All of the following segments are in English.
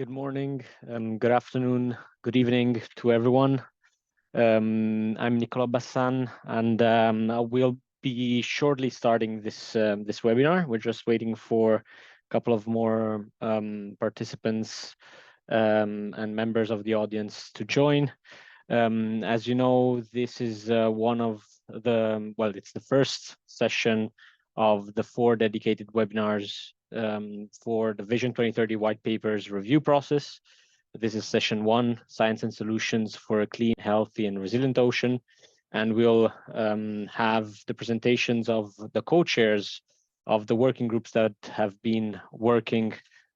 Good morning, good afternoon, good evening to everyone. I'm Nicola Bassan, and I will be shortly starting this webinar. We're just waiting for a couple of more participants and members of the audience to join. As you know, this is one of it's the first session of the 4 dedicated webinars for the Vision 2030 white papers review process. This is session 1, Science and Solutions for a Clean, Healthy and Resilient Ocean. And we'll have the presentations of the co-chairs of the working groups that have been working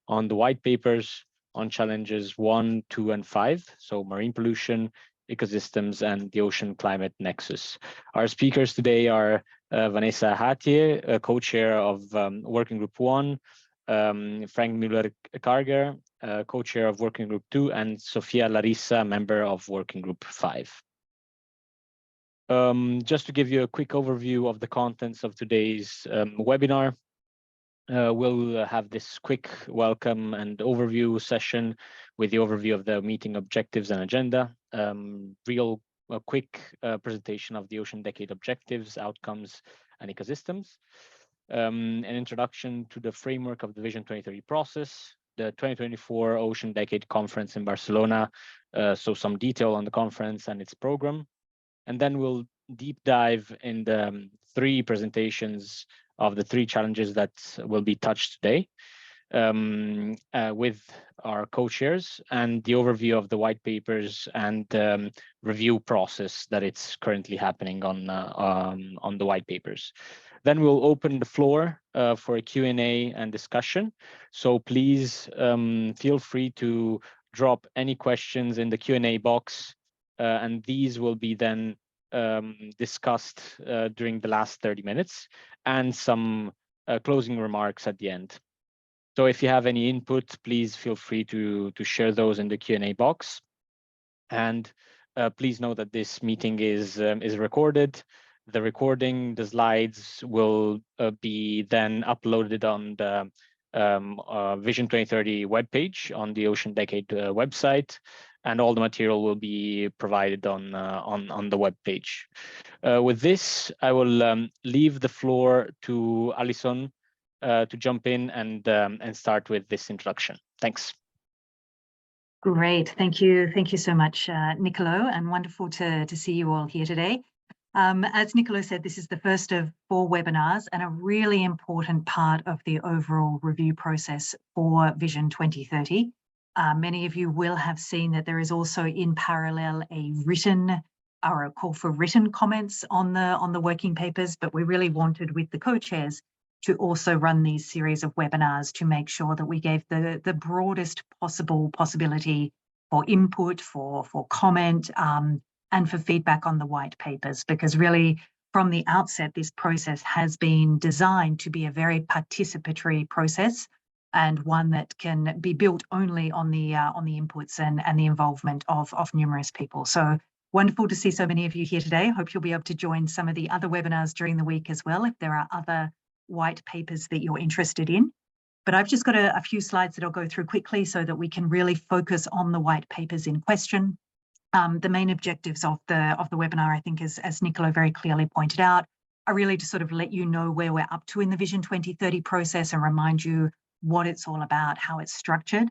on the white papers on challenges 1, 2, and 5, so marine pollution, ecosystems, and the ocean climate nexus. Our speakers today are Vanessa Hatier, co-chair of Working Group 1, Frank Müller-Karger, co-chair of Working Group 2, and Sofia Larissa, member of Working Group 5. Just to give you a quick overview of the contents of today's webinar, we'll have this quick welcome and overview session with the overview of the meeting objectives and agenda, a quick presentation of the Ocean Decade objectives, outcomes, and ecosystems, an introduction to the framework of the Vision 2030 process, the 2024 Ocean Decade Conference in Barcelona, so some detail on the conference and its program. And then we'll deep dive in the 3 presentations of the 3 challenges that will be touched today with our co-chairs and the overview of the white papers and review process that it's currently happening on the white papers. Then we'll open the floor for a Q&A and discussion. So please feel free to drop any questions in the Q&A box, and these will be then discussed during the last 30 minutes and some closing remarks at the end. So if you have any input, please feel free to share those in the Q&A box. And please know that this meeting is recorded. The recording, the slides will be then uploaded on the Vision 2030 webpage on the Ocean Decade website, and all the material will be provided on the webpage. With this, I will leave the floor to Alison to jump in and start with this introduction. Thanks. Great, thank you so much, Nicolo, and wonderful to see you all here today. As Nicolo said, this is the first of 4 webinars and a really important part of the overall review process for Vision 2030. Many of you will have seen that there is also in parallel a call for written comments on the working papers, but we really wanted with the co-chairs to also run these series of webinars to make sure that we gave the broadest possibility for input, for comment, and for feedback on the white papers, because really from the outset, this process has been designed to be a very participatory process and one that can be built only on the inputs and the involvement of numerous people. So wonderful to see so many of you here today. Hope you'll be able to join some of the other webinars during the week as well if there are other white papers that you're interested in. But I've just got a few slides that I'll go through quickly so that we can really focus on the white papers in question. The main objectives of the webinar, I think, as Nicolo very clearly pointed out, are really to sort of let you know where we're up to in the Vision 2030 process and remind you what it's all about, how it's structured.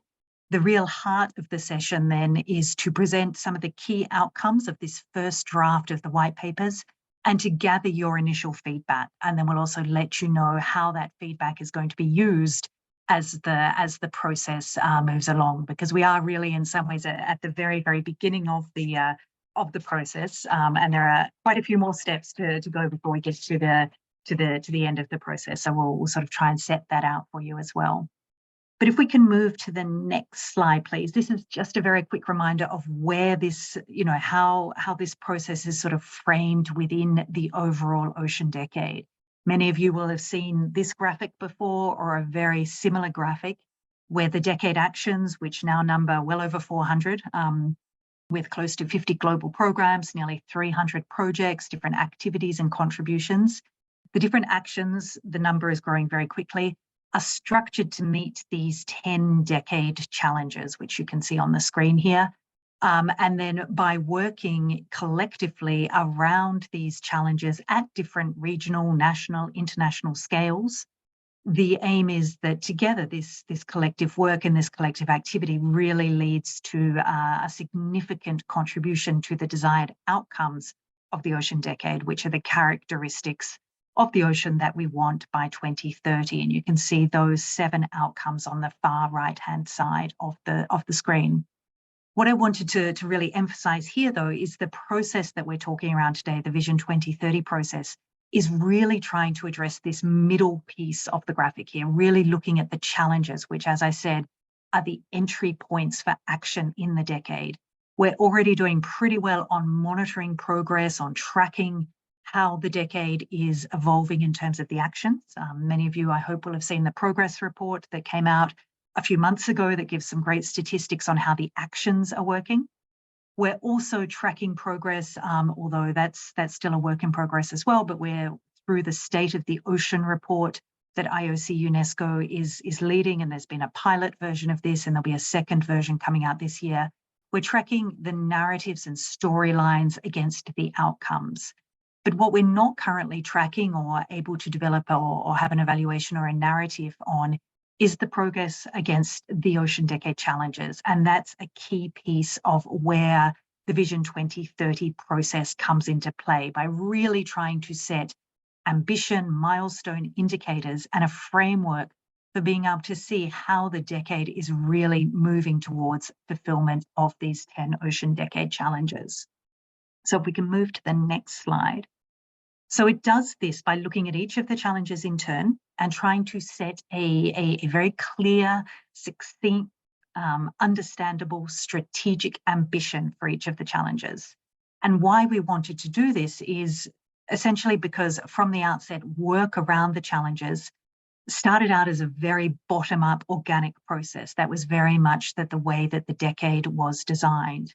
The real heart of the session then is to present some of the key outcomes of this first draft of the white papers and to gather your initial feedback. And then we'll also let you know how that feedback is going to be used as the process moves along, because we are really in some ways at the very beginning of the process, and there are quite a few more steps to go before we get to the end of the process. So we'll sort of try and set that out for you as well. But if we can move to the next slide, please. This is just a very quick reminder of where this, how this process is sort of framed within the overall Ocean Decade. Many of you will have seen this graphic before, or a very similar graphic, where the decade actions, which now number well over 400, with close to 50 global programs, nearly 300 projects, different activities and contributions. The different actions, the number is growing very quickly, are structured to meet these 10-decade challenges, which you can see on the screen here. And then by working collectively around these challenges at different regional, national, international scales, the aim is that together this collective work and this collective activity really leads to a significant contribution to the desired outcomes of the ocean decade, which are the characteristics of the ocean that we want by 2030. And you can see those 7 outcomes on the far right-hand side of the screen. What I wanted to really emphasize here, though, is the process that we're talking around today, the Vision 2030 process, is really trying to address this middle piece of the graphic here, really looking at the challenges, which, as I said, are the entry points for action in the decade. We're already doing pretty well on monitoring progress, on tracking how the decade is evolving in terms of the actions. Many of you, I hope, will have seen the progress report that came out a few months ago that gives some great statistics on how the actions are working. We're also tracking progress, although that's still a work in progress as well, but we're through the State of the Ocean report that IOC UNESCO is leading, and there's been a pilot version of this, and there'll be a second version coming out this year. We're tracking the narratives and storylines against the outcomes. But what we're not currently tracking or able to develop or have an evaluation or a narrative on is the progress against the Ocean Decade challenges. And that's a key piece of where the Vision 2030 process comes into play, by really trying to set ambition, milestone indicators, and a framework for being able to see how the decade is really moving towards fulfillment of these 10 Ocean Decade challenges. So if we can move to the next slide. So it does this by looking at each of the challenges in turn and trying to set a very clear, succinct, understandable strategic ambition for each of the challenges. And why we wanted to do this is essentially because from the outset, work around the challenges started out as a very bottom-up organic process. That was very much the way that the decade was designed.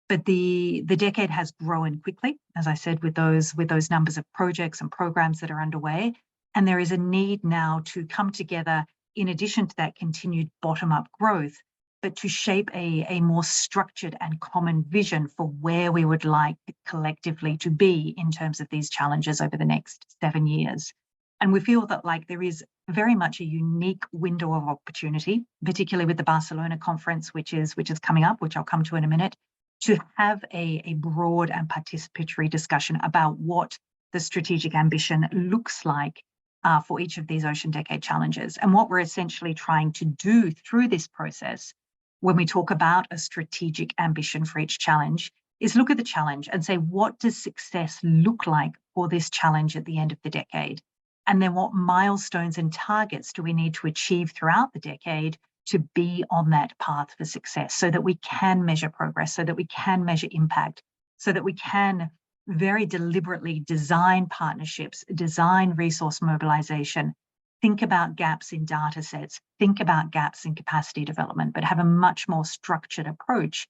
But the decade has grown quickly, as I said, with those numbers of projects and programs that are underway. And there is a need now to come together, in addition to that continued bottom-up growth, but to shape a more structured and common vision for where we would like collectively to be in terms of these challenges over the next 7 years. And we feel that there is very much a unique window of opportunity, particularly with the Barcelona conference, which is coming up, which I'll come to in a minute, to have a broad and participatory discussion about what the strategic ambition looks like for each of these Ocean Decade challenges. And what we're essentially trying to do through this process, when we talk about a strategic ambition for each challenge, is look at the challenge and say, what does success look like for this challenge at the end of the decade? And then what milestones and targets do we need to achieve throughout the decade to be on that path for success, so that we can measure progress, so that we can measure impact, so that we can very deliberately design partnerships, design resource mobilization, think about gaps in data sets, think about gaps in capacity development, but have a much more structured approach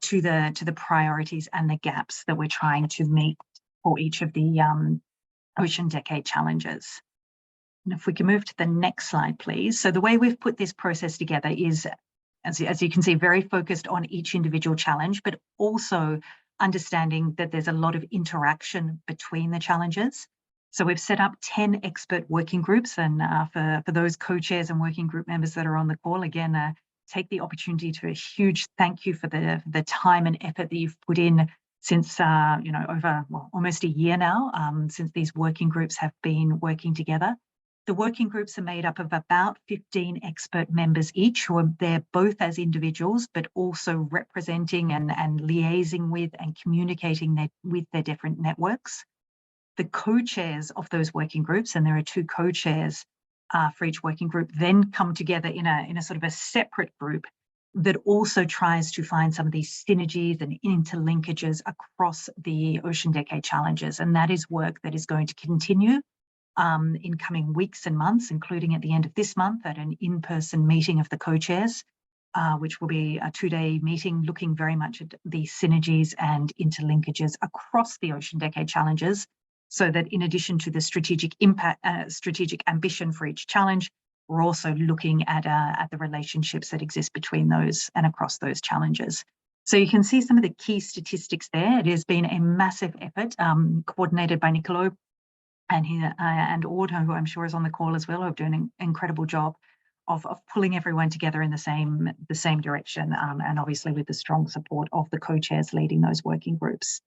to the priorities and the gaps that we're trying to meet for each of the Ocean Decade challenges. And if we can move to the next slide, please. So the way we've put this process together is, as you can see, very focused on each individual challenge, but also understanding that there's a lot of interaction between the challenges. So we've set up 10 expert working groups, and for those co-chairs and working group members that are on the call, again, take the opportunity to a huge thank you for the time and effort that you've put in since over almost a year now, since these working groups have been working together. The working groups are made up of about 15 expert members each, who are there both as individuals, but also representing and liaising with and communicating with their different networks. The co-chairs of those working groups, and there are 2 co-chairs for each working group, then come together in a sort of a separate group that also tries to find some of these synergies and interlinkages across the Ocean Decade challenges. And that is work that is going to continue in coming weeks and months, including at the end of this month at an in-person meeting of the co-chairs, which will be a 2-day meeting looking very much at the synergies and interlinkages across the Ocean Decade challenges, so that in addition to the strategic impact, strategic ambition for each challenge, we're also looking at the relationships that exist between those and across those challenges. So you can see some of the key statistics there. It has been a massive effort coordinated by Nicolo and Ord, who I'm sure is on the call as well, who are doing an incredible job of pulling everyone together in the same direction, and obviously with the strong support of the co-chairs leading those working groups.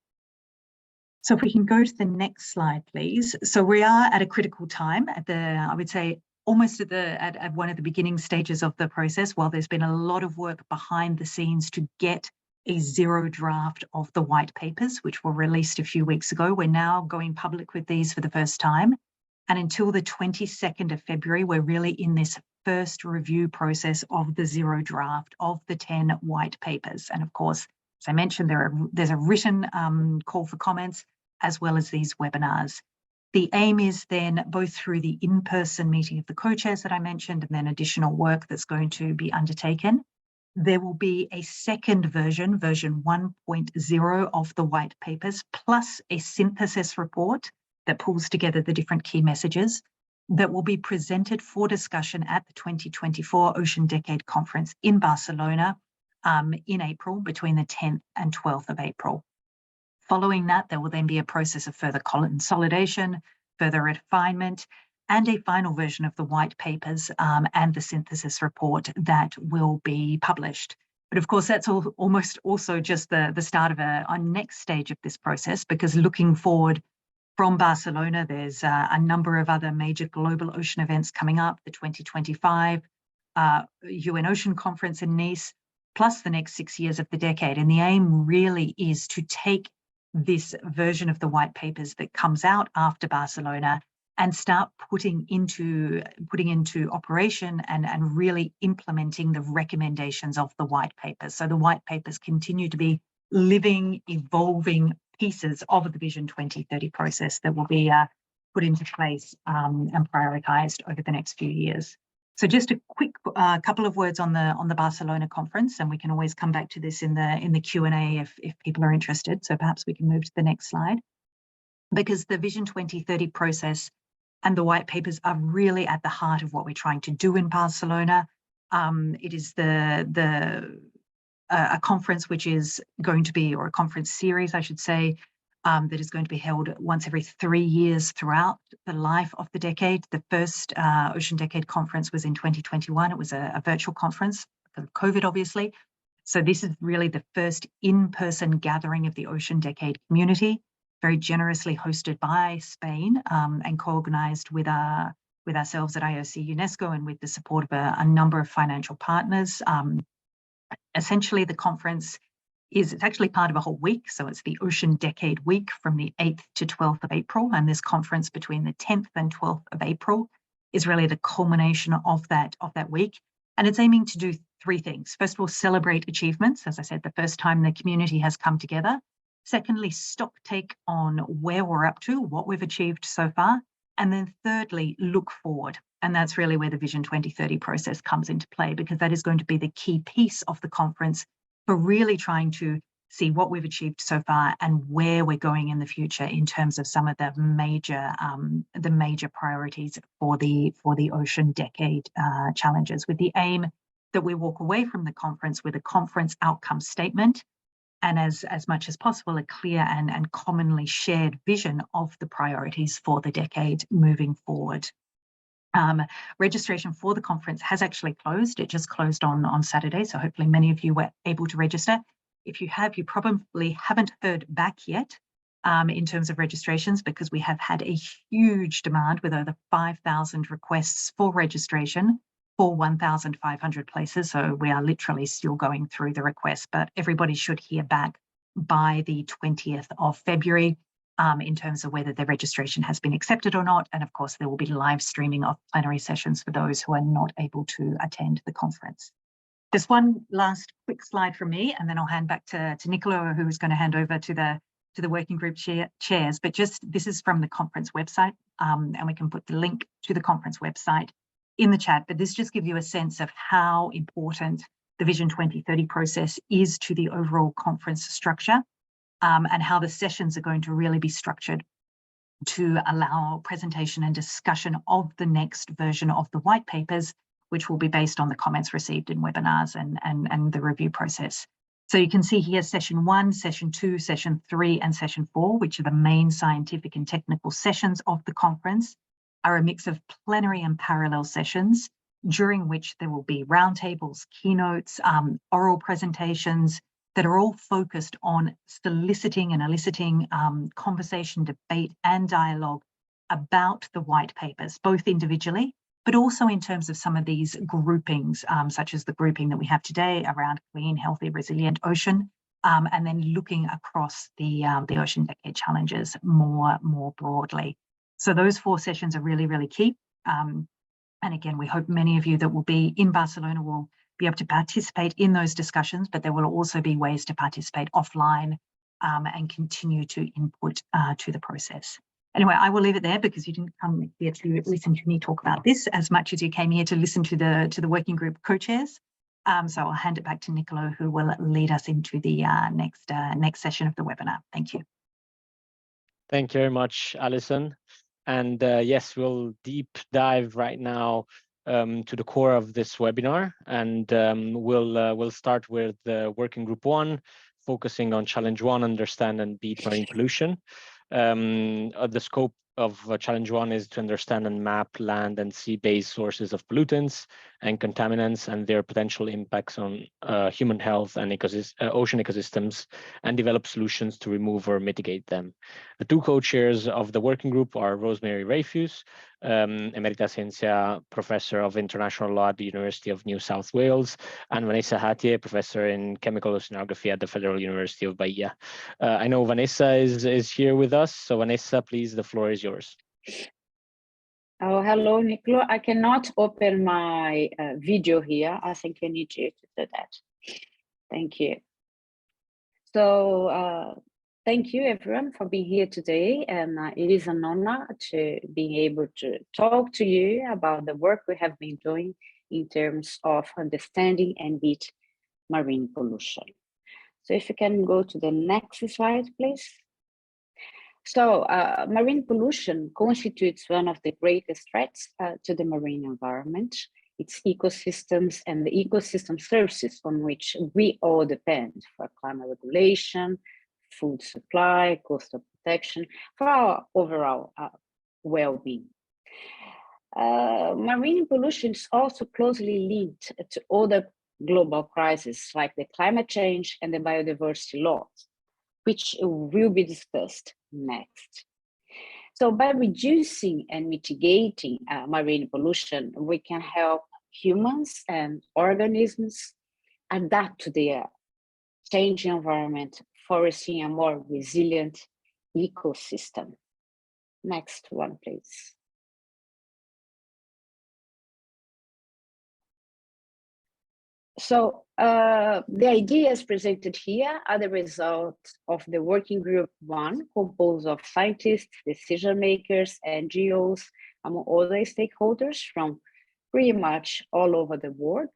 So if we can go to the next slide, please. So we are at a critical time I would say, almost at one of the beginning stages of the process. While there's been a lot of work behind the scenes to get a zero draft of the white papers, which were released a few weeks ago, we're now going public with these for the first time. And until the 22nd of February, we're really in this first review process of the zero draft of the 10 white papers. And of course, as I mentioned, there's a written call for comments, as well as these webinars. The aim is then both through the in-person meeting of the co-chairs that I mentioned, and then additional work that's going to be undertaken. There will be a second version 1.0 of the white papers, plus a synthesis report that pulls together the different key messages that will be presented for discussion at the 2024 Ocean Decade Conference in Barcelona in April, between the 10th and 12th of April. Following that, there will then be a process of further consolidation, further refinement, and a final version of the white papers and the synthesis report that will be published. But of course, that's almost also just the start of a next stage of this process, because looking forward from Barcelona, there's a number of other major global ocean events coming up, the 2025 UN Ocean Conference in Nice, plus the next 6 years of the decade. And the aim really is to take this version of the white papers that comes out after Barcelona and start putting into operation and really implementing the recommendations of the white papers. So the white papers continue to be living, evolving pieces of the Vision 2030 process that will be put into place and prioritized over the next few years. So just a quick couple of words on the Barcelona conference, and we can always come back to this in the Q&A if people are interested. So perhaps we can move to the next slide, because the Vision 2030 process and the white papers are really at the heart of what we're trying to do in Barcelona. It is a conference which is going to be, or a conference series, I should say, that is going to be held once every 3 years throughout the life of the decade. The first Ocean Decade Conference was in 2021. It was a virtual conference because of COVID, obviously. So this is really the first in-person gathering of the Ocean Decade community, very generously hosted by Spain and co-organized with ourselves at IOC UNESCO and with the support of a number of financial partners. Essentially, the conference it's actually part of a whole week. So it's the Ocean Decade Week from the 8th to 12th of April. And this conference between the 10th and 12th of April is really the culmination of that week. And it's aiming to do 3 things. First of all, celebrate achievements. As I said, the first time the community has come together. Secondly, stock take on where we're up to, what we've achieved so far. And then thirdly, look forward. And that's really where the Vision 2030 process comes into play, because that is going to be the key piece of the conference for really trying to see what we've achieved so far and where we're going in the future in terms of some of the major priorities for the Ocean Decade challenges, with the aim that we walk away from the conference with a conference outcome statement and as much as possible a clear and commonly shared vision of the priorities for the decade moving forward. Registration for the conference has actually closed. It just closed on Saturday, so hopefully many of you were able to register. If you have, you probably haven't heard back yet in terms of registrations, because we have had a huge demand with over 5,000 requests for registration for 1,500 places. So we are literally still going through the requests, but everybody should hear back by the 20th of February. In terms of whether their registration has been accepted or not. And of course, there will be live streaming of plenary sessions for those who are not able to attend the conference. Just one last quick slide from me, and then I'll hand back to Nicolo, who is going to hand over to the working group chairs. But just this is from the conference website, and we can put the link to the conference website in the chat. But this just gives you a sense of how important the Vision 2030 process is to the overall conference structure. And how the sessions are going to really be structured to allow presentation and discussion of the next version of the white papers, which will be based on the comments received in webinars and the review process. So you can see here session 1, session 2, session 3, and session 4, which are the main scientific and technical sessions of the conference, are a mix of plenary and parallel sessions, during which there will be roundtables, keynotes, oral presentations that are all focused on soliciting and eliciting conversation, debate, and dialogue about the white papers, both individually, but also in terms of some of these groupings, such as the grouping that we have today around clean, healthy, resilient ocean, and then looking across the Ocean Decade Challenges more broadly. So those 4 sessions are really, really key. And again, we hope many of you that will be in Barcelona will be able to participate in those discussions, but there will also be ways to participate offline and continue to input to the process. Anyway, I will leave it there because you didn't come here to listen to me talk about this as much as you came here to listen to the working group co-chairs. So I'll hand it back to Nicolo, who will lead us into the next session of the webinar. Thank you. Thank you very much, Alison. And yes, we'll deep dive right now to the core of this webinar, and we'll start with working group 1, focusing on challenge 1, understand and beat marine pollution. The scope of challenge 1 is to understand and map land and sea-based sources of pollutants and contaminants and their potential impacts on human health and ocean ecosystems, and develop solutions to remove or mitigate them. The 2 co-chairs of the working group are Rosemary Rayfuse, Emerita Ciencia Professor of International Law at the University of New South Wales, and Vanessa Hatier, Professor in Chemical Oceanography at the Federal University of Bahia. I know Vanessa is here with us, so Vanessa, please, the floor is yours. Oh, hello, Nicolo. I cannot open my video here. I think I need you to do that. Thank you. So thank you, everyone, for being here today. And it is an honor to being able to talk to you about the work we have been doing in terms of understanding and beat marine pollution. So if you can go to the next slide, please. So marine pollution constitutes one of the greatest threats to the marine environment, its ecosystems and the ecosystem services on which we all depend for climate regulation, food supply, coastal protection, for our overall well-being. Marine pollution is also closely linked to other global crises like the climate change and the biodiversity loss, which will be discussed next. So by reducing and mitigating marine pollution, we can help humans and organisms adapt to their changing environment, fostering a more resilient ecosystem. Next one, please. So the ideas presented here are the result of the working group 1, composed of scientists, decision makers, NGOs, among other stakeholders from pretty much all over the world.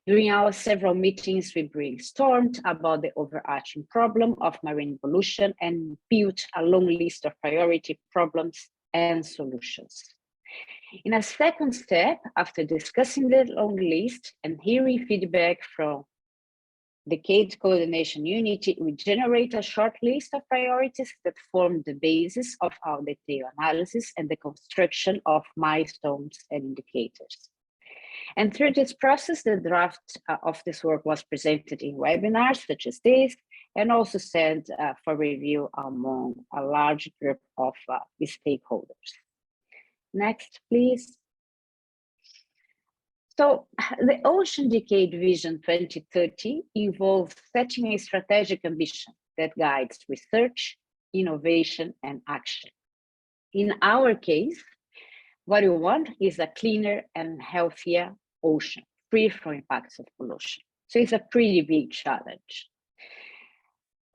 During our several meetings, we brainstormed about the overarching problem of marine pollution and built a long list of priority problems and solutions. In a second step, after discussing the long list and hearing feedback from the Decade Coordination Unit, we generate a short list of priorities that form the basis of our detailed analysis and the construction of milestones and indicators. And through this process, the draft of this work was presented in webinars such as this, and also sent for review among a large group of stakeholders. Next, please. So the Ocean Decade Vision 2030 involves setting a strategic ambition that guides research, innovation, and action. In our case, what we want is a cleaner and healthier ocean, free from impacts of pollution. So it's a pretty big challenge.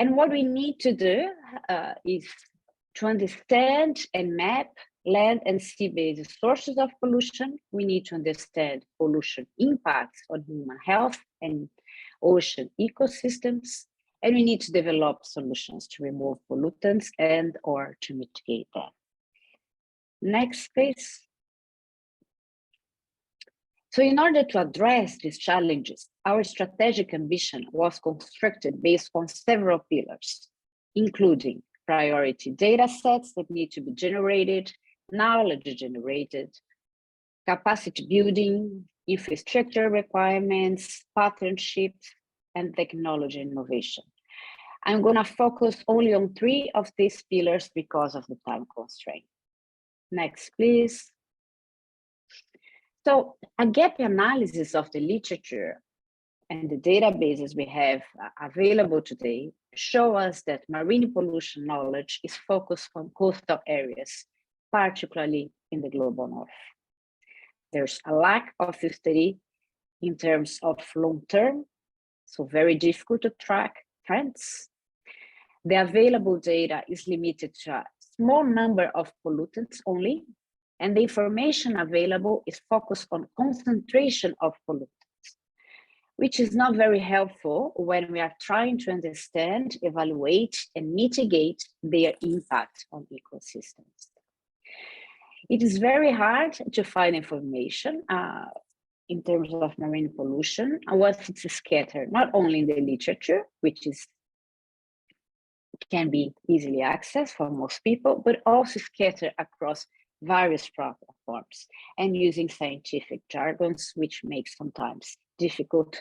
And what we need to do is to understand and map land and sea-based sources of pollution. We need to understand pollution impacts on human health and ocean ecosystems. and we need to develop solutions to remove pollutants and or to mitigate them. Next, please. So in order to address these challenges, our strategic ambition was constructed based on several pillars, including priority data sets that need to be generated, knowledge generated, capacity building, infrastructure requirements, partnerships, and technology innovation. I'm going to focus only on 3 of these pillars because of the time constraint. Next, please. So a gap analysis of the literature and the databases we have available today show us that marine pollution knowledge is focused on coastal areas, particularly in the global north. There's a lack of study in terms of long-term, so very difficult to track trends. The available data is limited to a small number of pollutants only, and the information available is focused on concentration of pollutants, which is not very helpful when we are trying to understand, evaluate, and mitigate their impact on ecosystems. It is very hard to find information in terms of marine pollution, once it's scattered, not only in the literature, which can be easily accessed for most people, but also scattered across various platforms and using scientific jargons, which makes sometimes difficult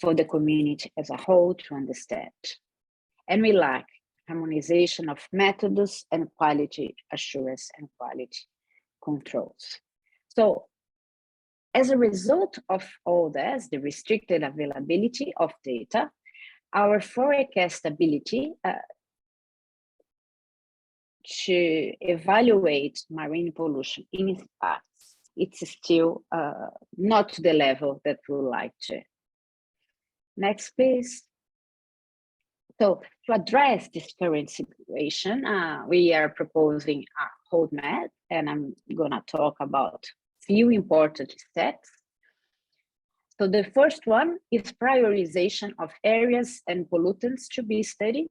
for the community as a whole to understand. And we lack harmonization of methods and quality assurance and quality controls. So as a result of all this, the restricted availability of data, our forecastability to evaluate marine pollution in its impacts, it's still not to the level that we would like to. Next, please. So to address this current situation, we are proposing a roadmap, and I'm gonna talk about few important steps. So the first one is prioritization of areas and pollutants to be studied.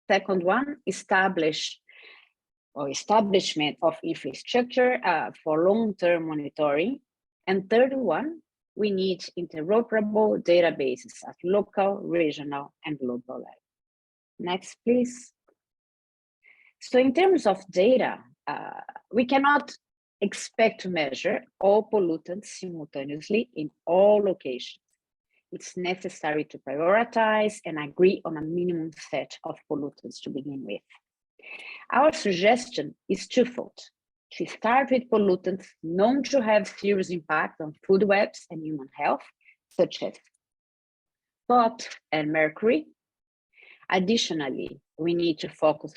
Second one, establishment of infrastructure for long-term monitoring. And third one, we need interoperable databases at local, regional, and global level. Next, please. So in terms of data, we cannot expect to measure all pollutants simultaneously in all locations. It's necessary to prioritize and agree on a minimum set of pollutants to begin with. Our suggestion is twofold. To start with pollutants known to have serious impact on food webs and human health, such as POT and mercury. Additionally, we need to focus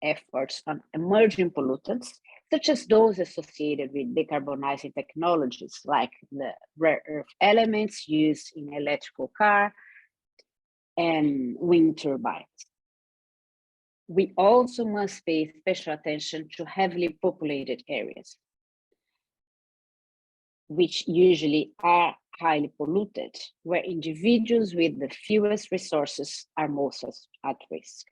efforts on emerging pollutants, such as those associated with decarbonizing technologies like the rare earth elements used in electrical car and wind turbines. We also must pay special attention to heavily populated areas, which usually are highly polluted, where individuals with the fewest resources are most at risk.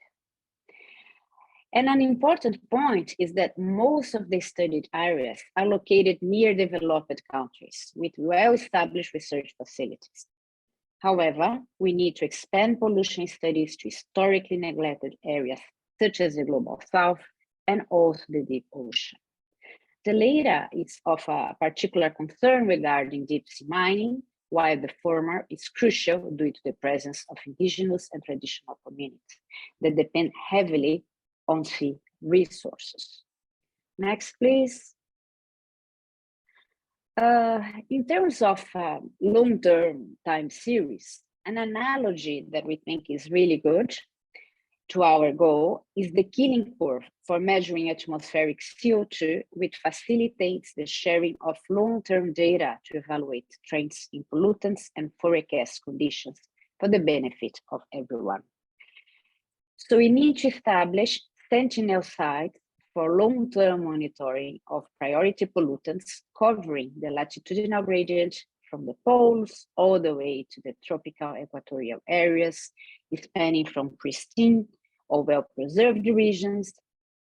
And an important point is that most of the studied areas are located near developed countries with well-established research facilities. However, we need to expand pollution studies to historically neglected areas such as the Global South and also the deep ocean. The latter is of a particular concern regarding deep sea mining, while the former is crucial due to the presence of indigenous and traditional communities that depend heavily on sea resources. Next, please. In terms of long-term time series, an analogy that we think is really good to our goal is the killing curve for measuring atmospheric CO2, which facilitates the sharing of long-term data to evaluate trends in pollutants and forecast conditions for the benefit of everyone. So we need to establish sentinel sites for long-term monitoring of priority pollutants covering the latitudinal gradient from the poles all the way to the tropical equatorial areas spanning from pristine or well-preserved regions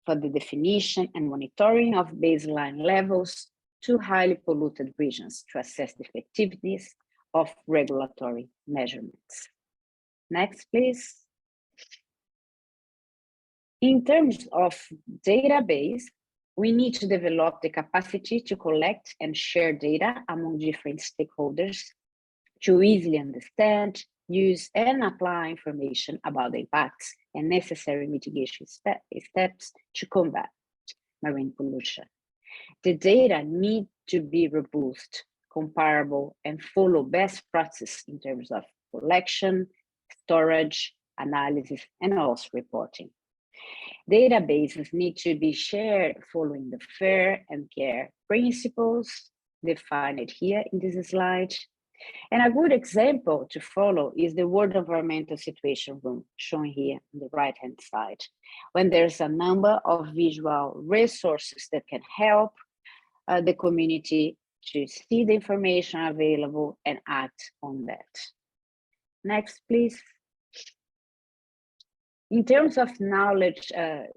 for the definition and monitoring of baseline levels to highly polluted regions to assess the effectiveness of regulatory measurements. Next, please. In terms of database, we need to develop the capacity to collect and share data among different stakeholders to easily understand, use, and apply information about the impacts and necessary mitigation steps to combat marine pollution. The data need to be robust, comparable, and follow best practices in terms of collection, storage, analysis, and also reporting. Databases need to be shared following the fair and care principles defined here in this slide. And a good example to follow is the World Environmental Situation Room, shown here on the right-hand side, when there's a number of visual resources that can help the community to see the information available and act on that. Next, please. In terms of knowledge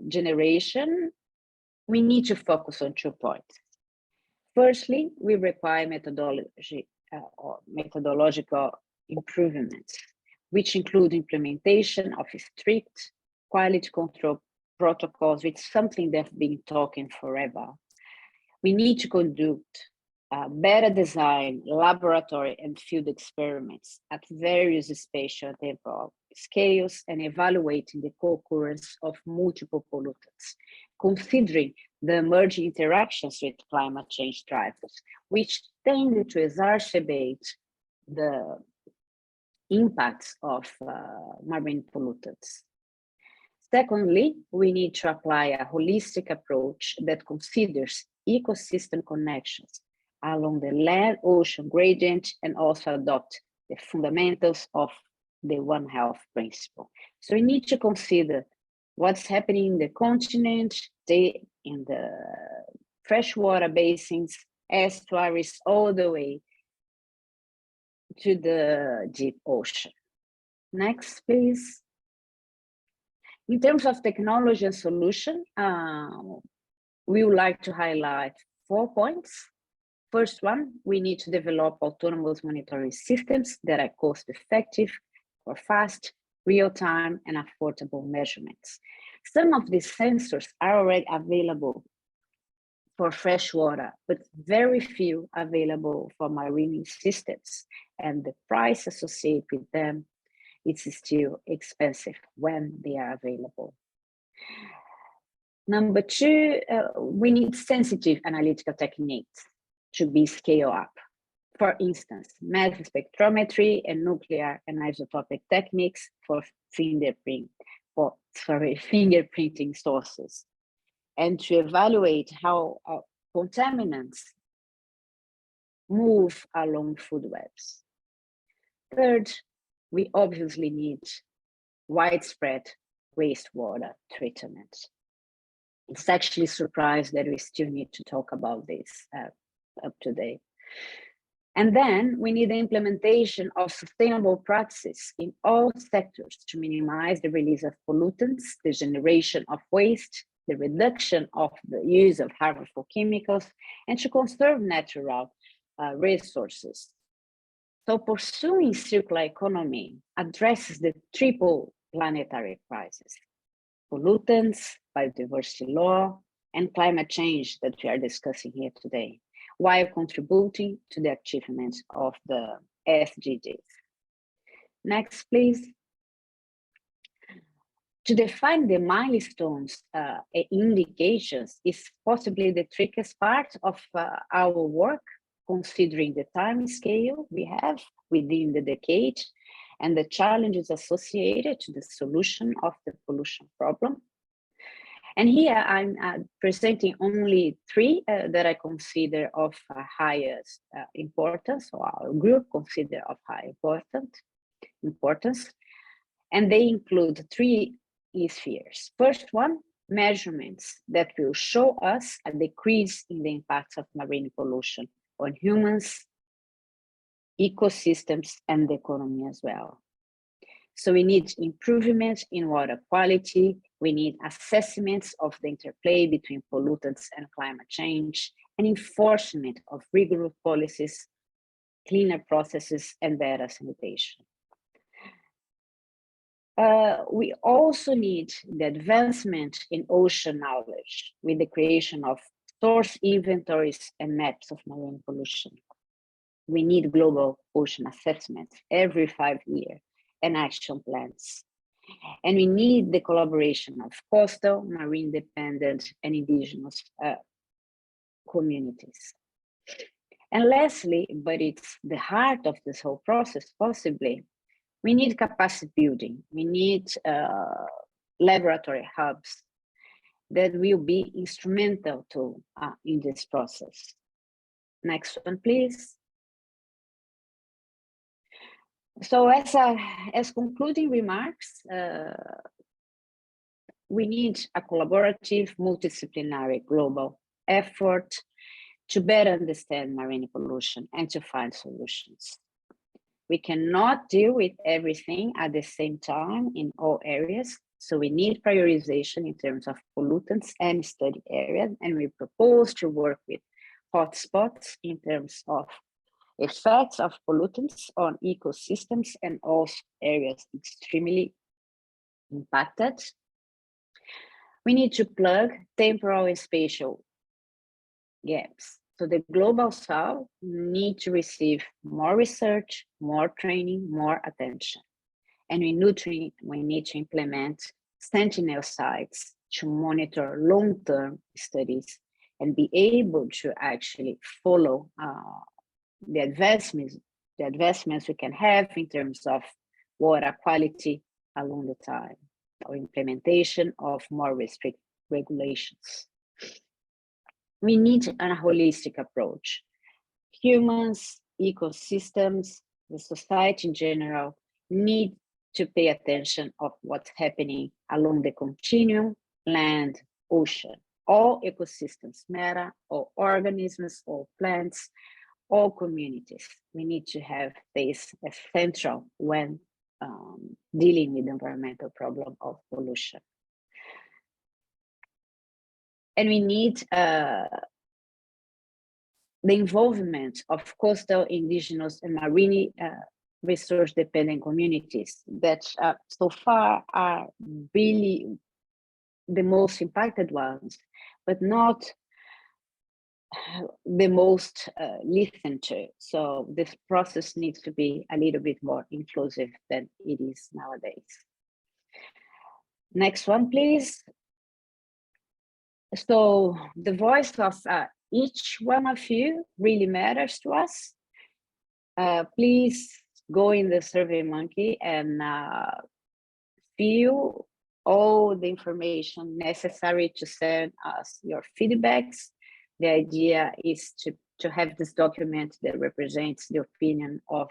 generation, we need to focus on 2 points. Firstly, we require methodological improvements, which include implementation of strict quality control protocols, which is something they've been talking forever. We need to conduct better design, laboratory, and field experiments at various spatial and temporal scales and evaluating the co-occurrence of multiple pollutants, considering the emerging interactions with climate change drivers, which tend to exacerbate the impacts of marine pollutants. Secondly, we need to apply a holistic approach that considers ecosystem connections along the land-ocean gradient and also adopt the fundamentals of the One Health principle. So we need to consider what's happening in the continent, in the freshwater basins, estuaries, all the way to the deep ocean. Next, please. In terms of technology and solution, we would like to highlight 4 points. First one, we need to develop autonomous monitoring systems that are cost-effective for fast, real-time, and affordable measurements. Some of these sensors are already available for freshwater, but very few available for marine systems, and the price associated with them is still expensive when they are available. Number 2, we need sensitive analytical techniques to be scaled up. For instance, mass spectrometry and nuclear and isotopic techniques for fingerprinting sources, and to evaluate how contaminants move along food webs. Third, we obviously need widespread wastewater treatment. It's actually surprised that we still need to talk about this up to date. And then we need the implementation of sustainable practices in all sectors to minimize the release of pollutants, the generation of waste, the reduction of the use of harmful chemicals, and to conserve natural resources. So pursuing circular economy addresses the triple planetary crisis: pollutants, biodiversity law, and climate change that we are discussing here today, while contributing to the achievement of the SDGs. Next, please. To define the milestones indications is possibly the trickiest part of our work, considering the time scale we have within the decade and the challenges associated to the solution of the pollution problem. And here I'm presenting only 3 that I consider of highest importance, or our group consider of high importance. And they include 3 spheres. First one, measurements that will show us a decrease in the impacts of marine pollution on humans, ecosystems, and the economy as well. So we need improvements in water quality. We need assessments of the interplay between pollutants and climate change, and enforcement of rigorous policies, cleaner processes, and better sanitation. We also need the advancement in ocean knowledge with the creation of source inventories and maps of marine pollution. We need global ocean assessments every 5 years and action plans. And we need the collaboration of coastal, marine dependent, and indigenous communities. And lastly, but it's the heart of this whole process, possibly, we need capacity building. We need laboratory hubs that will be instrumental in this process. Next one, please. So as concluding remarks, we need a collaborative, multidisciplinary global effort to better understand marine pollution and to find solutions. We cannot deal with everything at the same time in all areas, so we need prioritization in terms of pollutants and study areas, and we propose to work with hotspots in terms of effects of pollutants on ecosystems and also areas extremely impacted. We need to plug temporal and spatial gaps. So the Global South need to receive more research, more training, more attention. And we need to implement sentinel sites to monitor long-term studies and be able to actually follow the advancements we can have in terms of water quality along the time, or implementation of more restrictive regulations. We need a holistic approach. Humans, ecosystems, the society in general need to pay attention of what's happening along the continuum, land, ocean. All ecosystems matter, all organisms, all plants, all communities. We need to have this as central when dealing with the environmental problem of pollution. And we need the involvement of coastal, indigenous, and marine resource-dependent communities that so far are really the most impacted ones, but not the most listened to. So this process needs to be a little bit more inclusive than it is nowadays. Next one, please. So the voice of each one of you really matters to us. Please go in the SurveyMonkey and fill all the information necessary to send us your feedbacks. The idea is to have this document that represents the opinion of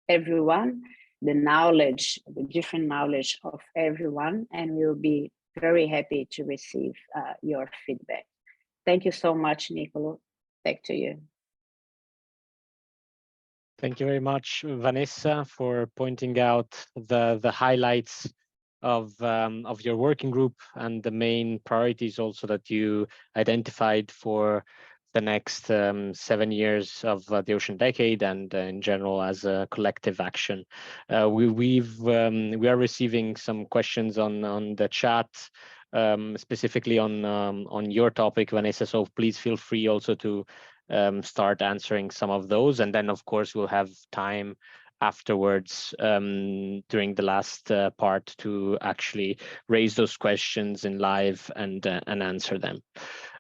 everyone, the knowledge, the different knowledge of everyone, and we'll be very happy to receive your feedback. Thank you so much, Nicolo. Back to you. Thank you very much, Vanessa, for pointing out the highlights of your working group and the main priorities also that you identified for the next 7 years of the Ocean Decade and in general as a collective action. We are receiving some questions on the chat, specifically on your topic, Vanessa. So please feel free also to start answering some of those, and then of course we'll have time afterwards during the last part to actually raise those questions in live and answer them.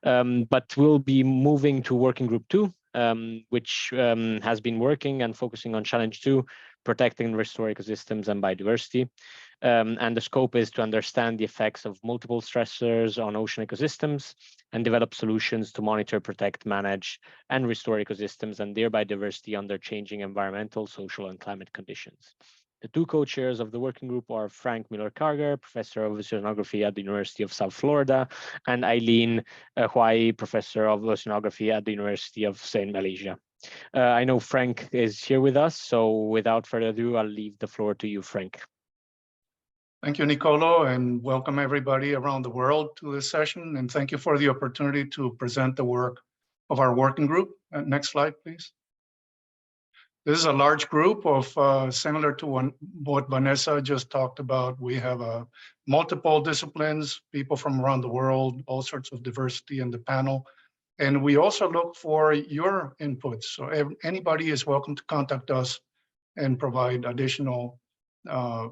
But we'll be moving to working group 2, which has been working and focusing on challenge 2, protecting and restore ecosystems and biodiversity. And the scope is to understand the effects of multiple stressors on ocean ecosystems and develop solutions to monitor, protect, manage, and restore ecosystems and their biodiversity under changing environmental, social, and climate conditions. The 2 co-chairs of the working group are Frank Miller-Karger, Professor of Oceanography at the University of South Florida, and Eileen Huai, Professor of Oceanography at the University of St. Malaysia. I know Frank is here with us, so without further ado, I'll leave the floor to you, Frank. Thank you, Nicolo, and welcome everybody around the world to this session. And thank you for the opportunity to present the work of our working group. Next slide, please. This is a large group of similar to what Vanessa just talked about. We have multiple disciplines, people from around the world, all sorts of diversity in the panel. And we also look for your inputs. So anybody is welcome to contact us and provide additional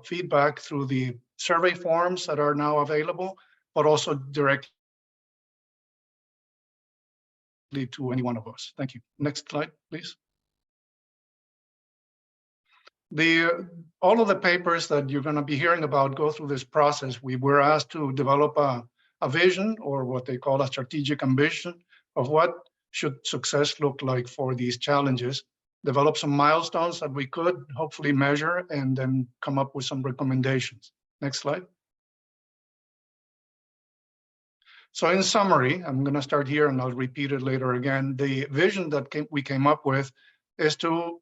feedback through the survey forms that are now available, but also directly to any one of us. Thank you. Next slide, please. All of the papers that you're going to be hearing about go through this process. We were asked to develop a vision, or what they call a strategic ambition, of what should success look like for these challenges, develop some milestones that we could hopefully measure, and then come up with some recommendations. Next slide. So in summary, I'm going to start here and I'll repeat it later again. The vision that we came up with is to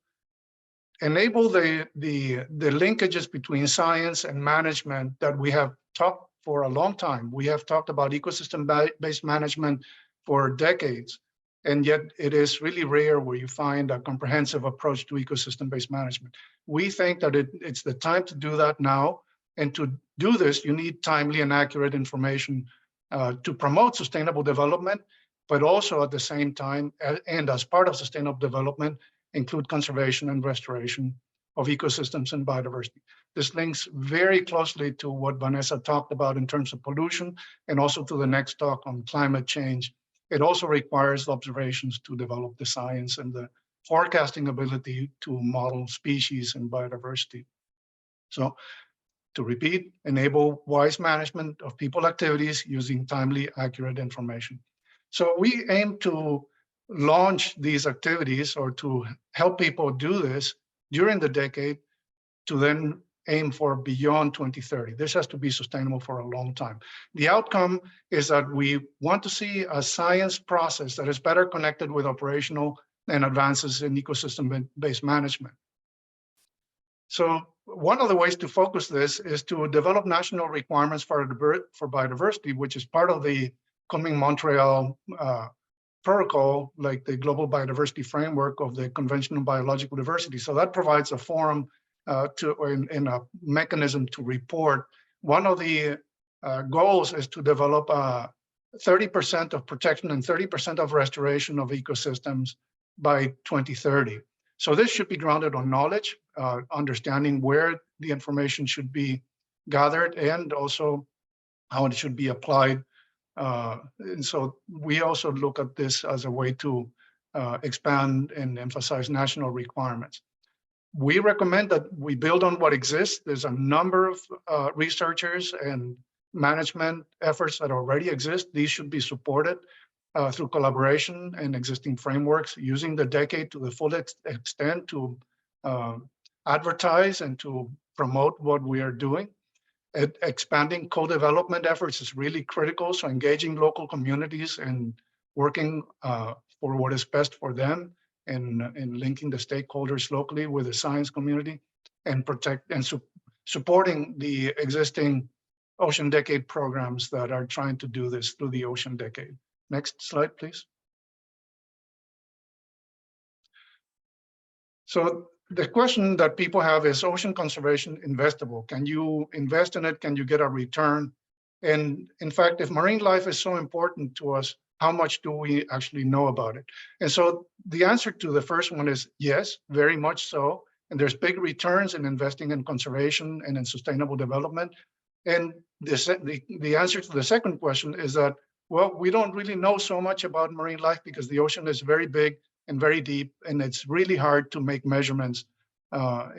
enable the linkages between science and management that we have talked for a long time. We have talked about ecosystem-based management for decades, and yet it is really rare where you find a comprehensive approach to ecosystem-based management. We think that it's the time to do that now, and to do this, you need timely and accurate information to promote sustainable development, but also at the same time, and as part of sustainable development, include conservation and restoration of ecosystems and biodiversity. This links very closely to what Vanessa talked about in terms of pollution, and also to the next talk on climate change. It also requires observations to develop the science and the forecasting ability to model species and biodiversity. So to repeat, enable wise management of people activities using timely, accurate information. So we aim to launch these activities, or to help people do this during the decade, to then aim for beyond 2030. This has to be sustainable for a long time. The outcome is that we want to see a science process that is better connected with operational and advances in ecosystem-based management. So one of the ways to focus this is to develop national requirements for biodiversity, which is part of the coming Montreal protocol, like the Global Biodiversity Framework of the Convention on Biological Diversity. So that provides a forum and a mechanism to report. One of the goals is to develop 30% of protection and 30% of restoration of ecosystems by 2030. So this should be grounded on knowledge, understanding where the information should be gathered, and also how it should be applied. And so we also look at this as a way to expand and emphasize national requirements. We recommend that we build on what exists. There's a number of researchers and management efforts that already exist. These should be supported through collaboration and existing frameworks, using the decade to the full extent to advertise and to promote what we are doing. Expanding co-development efforts is really critical. So engaging local communities and working for what is best for them, and linking the stakeholders locally with the science community, and supporting the existing Ocean Decade programs that are trying to do this through the Ocean Decade. Next slide, please. So the question that people have is, ocean conservation investable? Can you invest in it? Can you get a return? And in fact, if marine life is so important to us, how much do we actually know about it? And so the answer to the first one is yes, very much so. And there's big returns in investing in conservation and in sustainable development. And the answer to the second question is that, well, we don't really know so much about marine life because the ocean is very big and very deep, and it's really hard to make measurements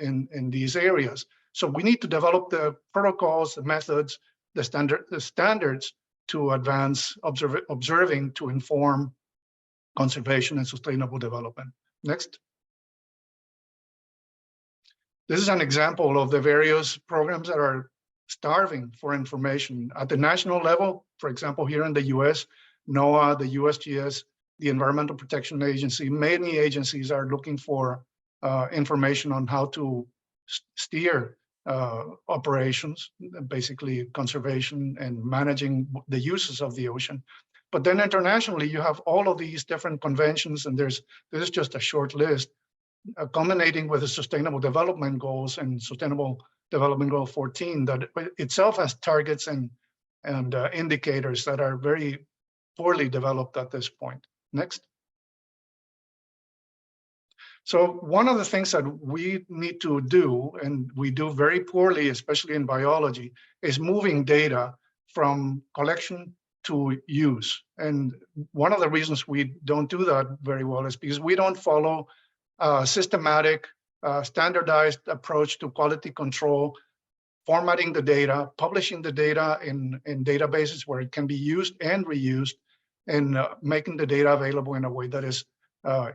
in these areas. So we need to develop the protocols, the methods, the standards to advance observing to inform conservation and sustainable development. Next. This is an example of the various programs that are starving for information at the national level. For example, here in the US, NOAA, the USGS, the Environmental Protection Agency, many agencies are looking for information on how to steer operations, basically conservation and managing the uses of the ocean. But then internationally, you have all of these different conventions, and this is just a short list, culminating with the Sustainable Development Goals and Sustainable Development Goal 14 that itself has targets and indicators that are very poorly developed at this point. Next. So one of the things that we need to do, and we do very poorly, especially in biology, is moving data from collection to use. And one of the reasons we don't do that very well is because we don't follow a systematic, standardized approach to quality control, formatting the data, publishing the data in databases where it can be used and reused, and making the data available in a way that is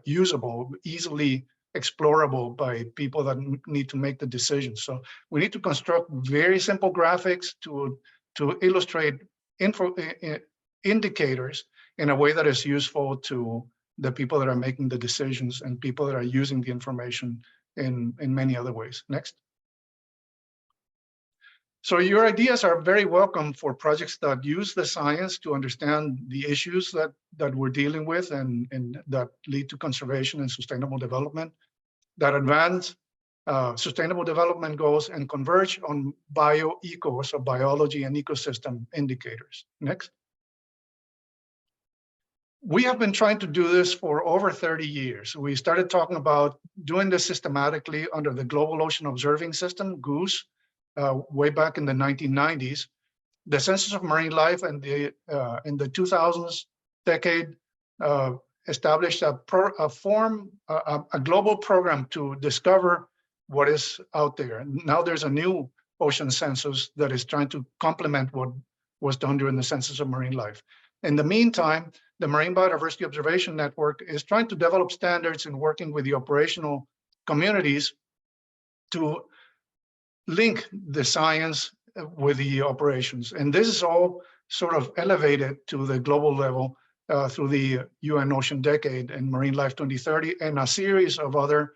usable, easily explorable by people that need to make the decisions. So we need to construct very simple graphics to illustrate indicators in a way that is useful to the people that are making the decisions and people that are using the information in many other ways. Next. So your ideas are very welcome for projects that use the science to understand the issues that we're dealing with and that lead to conservation and sustainable development, that advance sustainable development goals and converge on bioecos, or biology and ecosystem indicators. Next. We have been trying to do this for over 30 years. We started talking about doing this systematically under the Global Ocean Observing System, GOOS, way back in the 1990s. The Census of Marine Life and in the 2000s decade established a global program to discover what is out there. Now there's a new ocean census that is trying to complement what was done during the Census of Marine Life. In the meantime, the Marine Biodiversity Observation Network is trying to develop standards and working with the operational communities to link the science with the operations. And this is all sort of elevated to the global level through the UN Ocean Decade and Marine Life 2030 and a series of other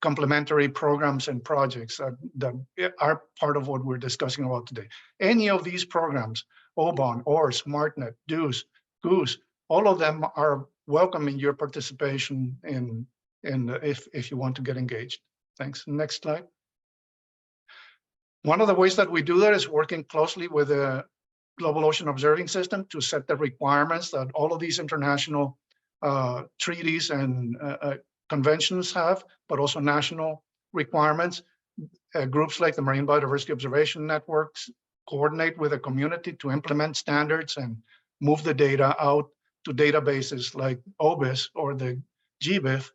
complementary programs and projects that are part of what we're discussing about today. Any of these programs, OBON, ORS, MartNet, DEWS, GOOS, all of them are welcoming your participation in if you want to get engaged. Thanks. Next slide. One of the ways that we do that is working closely with the Global Ocean Observing System to set the requirements that all of these international treaties and conventions have, but also national requirements. Groups like the Marine Biodiversity Observation Networks coordinate with the community to implement standards and move the data out to databases like OBIS or the GBIF,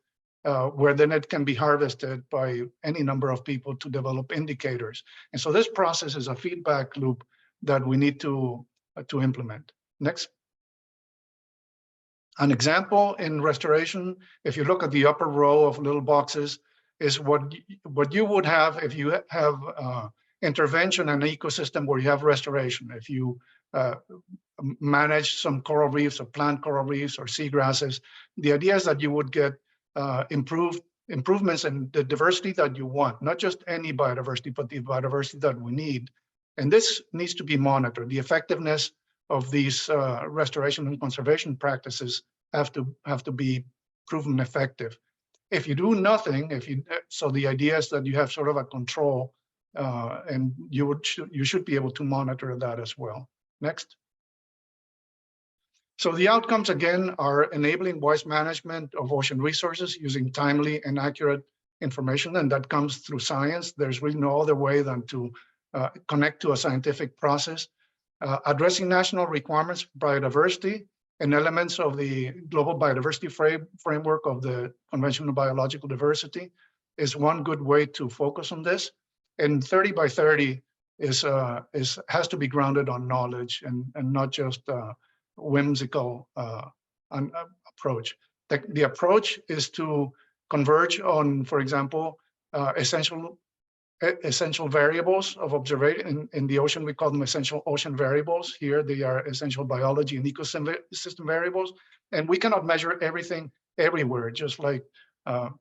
where then it can be harvested by any number of people to develop indicators. And so this process is a feedback loop that we need to implement. Next. An example in restoration, if you look at the upper row of little boxes, is what you would have if you have intervention in an ecosystem where you have restoration. If you manage some coral reefs or plant coral reefs or seagrasses, the idea is that you would get improvements in the diversity that you want, not just any biodiversity, but the biodiversity that we need. And this needs to be monitored. The effectiveness of these restoration and conservation practices have to be proven effective. If you do nothing, so the idea is that you have sort of a control, and you should be able to monitor that as well. Next. So the outcomes again are enabling wise management of ocean resources using timely and accurate information, and that comes through science. There's really no other way than to connect to a scientific process. Addressing national requirements for biodiversity and elements of the global biodiversity framework of the Convention on Biological Diversity is one good way to focus on this. And 30 by 30 has to be grounded on knowledge and not just whimsical approach. The approach is to converge on, for example, essential variables of observation. In the ocean, we call them essential ocean variables. Here, they are essential biology and ecosystem variables. And we cannot measure everything everywhere, just like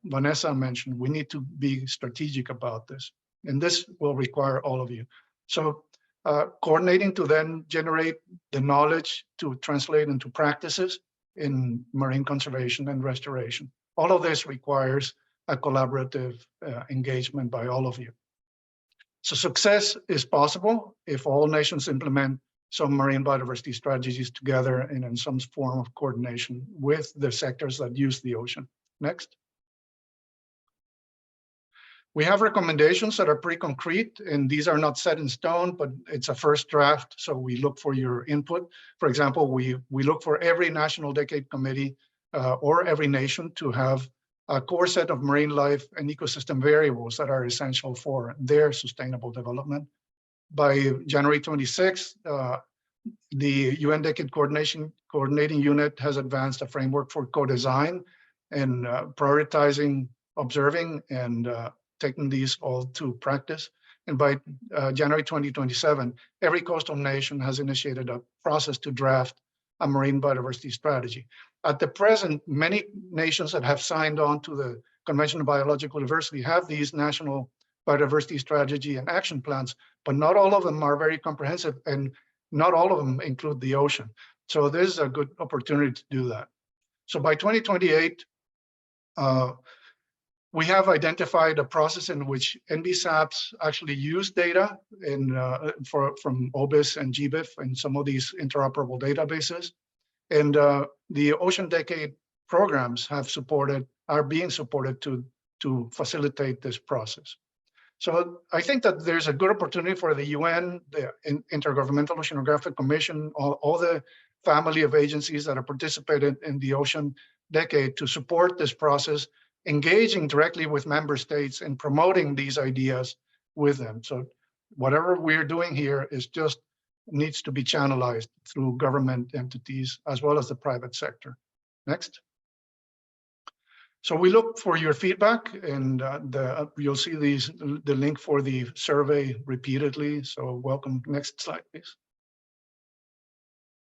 Vanessa mentioned. We need to be strategic about this. And this will require all of you. So coordinating to then generate the knowledge to translate into practices in marine conservation and restoration. All of this requires a collaborative engagement by all of you. So success is possible if all nations implement some marine biodiversity strategies together and in some form of coordination with the sectors that use the ocean. Next. We have recommendations that are pretty concrete, and these are not set in stone, but it's a first draft, so we look for your input. For example, we look for every National Decade Committee or every nation to have a core set of marine life and ecosystem variables that are essential for their sustainable development. By January 26th, the UN Decade Coordinating Unit has advanced a framework for co-design and prioritizing, observing, and taking these all to practice. And by January 2027, every coastal nation has initiated a process to draft a marine biodiversity strategy. At the present, many nations that have signed on to the Convention on Biological Diversity have these national biodiversity strategy and action plans, but not all of them are very comprehensive, and not all of them include the ocean. So this is a good opportunity to do that. So by 2028, we have identified a process in which NBSAPs actually use data from OBIS and GBIF and some of these interoperable databases. And the Ocean Decade programs are being supported to facilitate this process. So I think that there's a good opportunity for the UN, the Intergovernmental Oceanographic Commission, all the family of agencies that have participated in the Ocean Decade to support this process, engaging directly with member states and promoting these ideas with them. So whatever we're doing here is just needs to be channelized through government entities as well as the private sector. Next. So we look for your feedback, and you'll see the link for the survey repeatedly. So welcome. Next slide, please.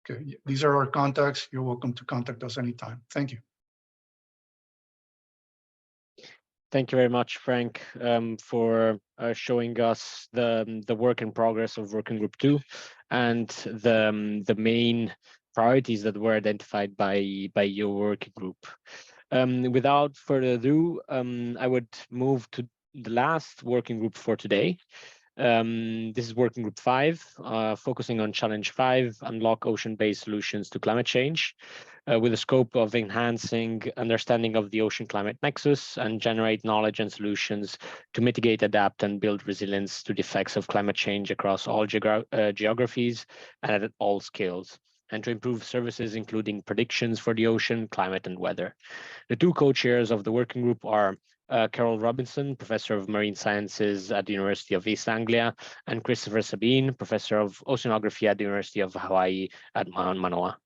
Okay, these are our contacts. You're welcome to contact us anytime. Thank you. Thank you very much, Frank, for showing us the work in progress of Working Group 2 and the main priorities that were identified by your working group. Without further ado, I would move to the last working group for today. This is Working Group 5, focusing on Challenge 5, Unlock Ocean-Based Solutions to Climate Change, with the scope of enhancing understanding of the ocean-climate nexus and generate knowledge and solutions to mitigate, adapt, and build resilience to the effects of climate change across all geographies and at all scales, and to improve services including predictions for the ocean, climate, and weather. The two co-chairs of the working group are Carol Robinson, Professor of Marine Sciences at the University of East Anglia, and Christopher Sabine, Professor of Oceanography at the University of Hawaii at Manoa.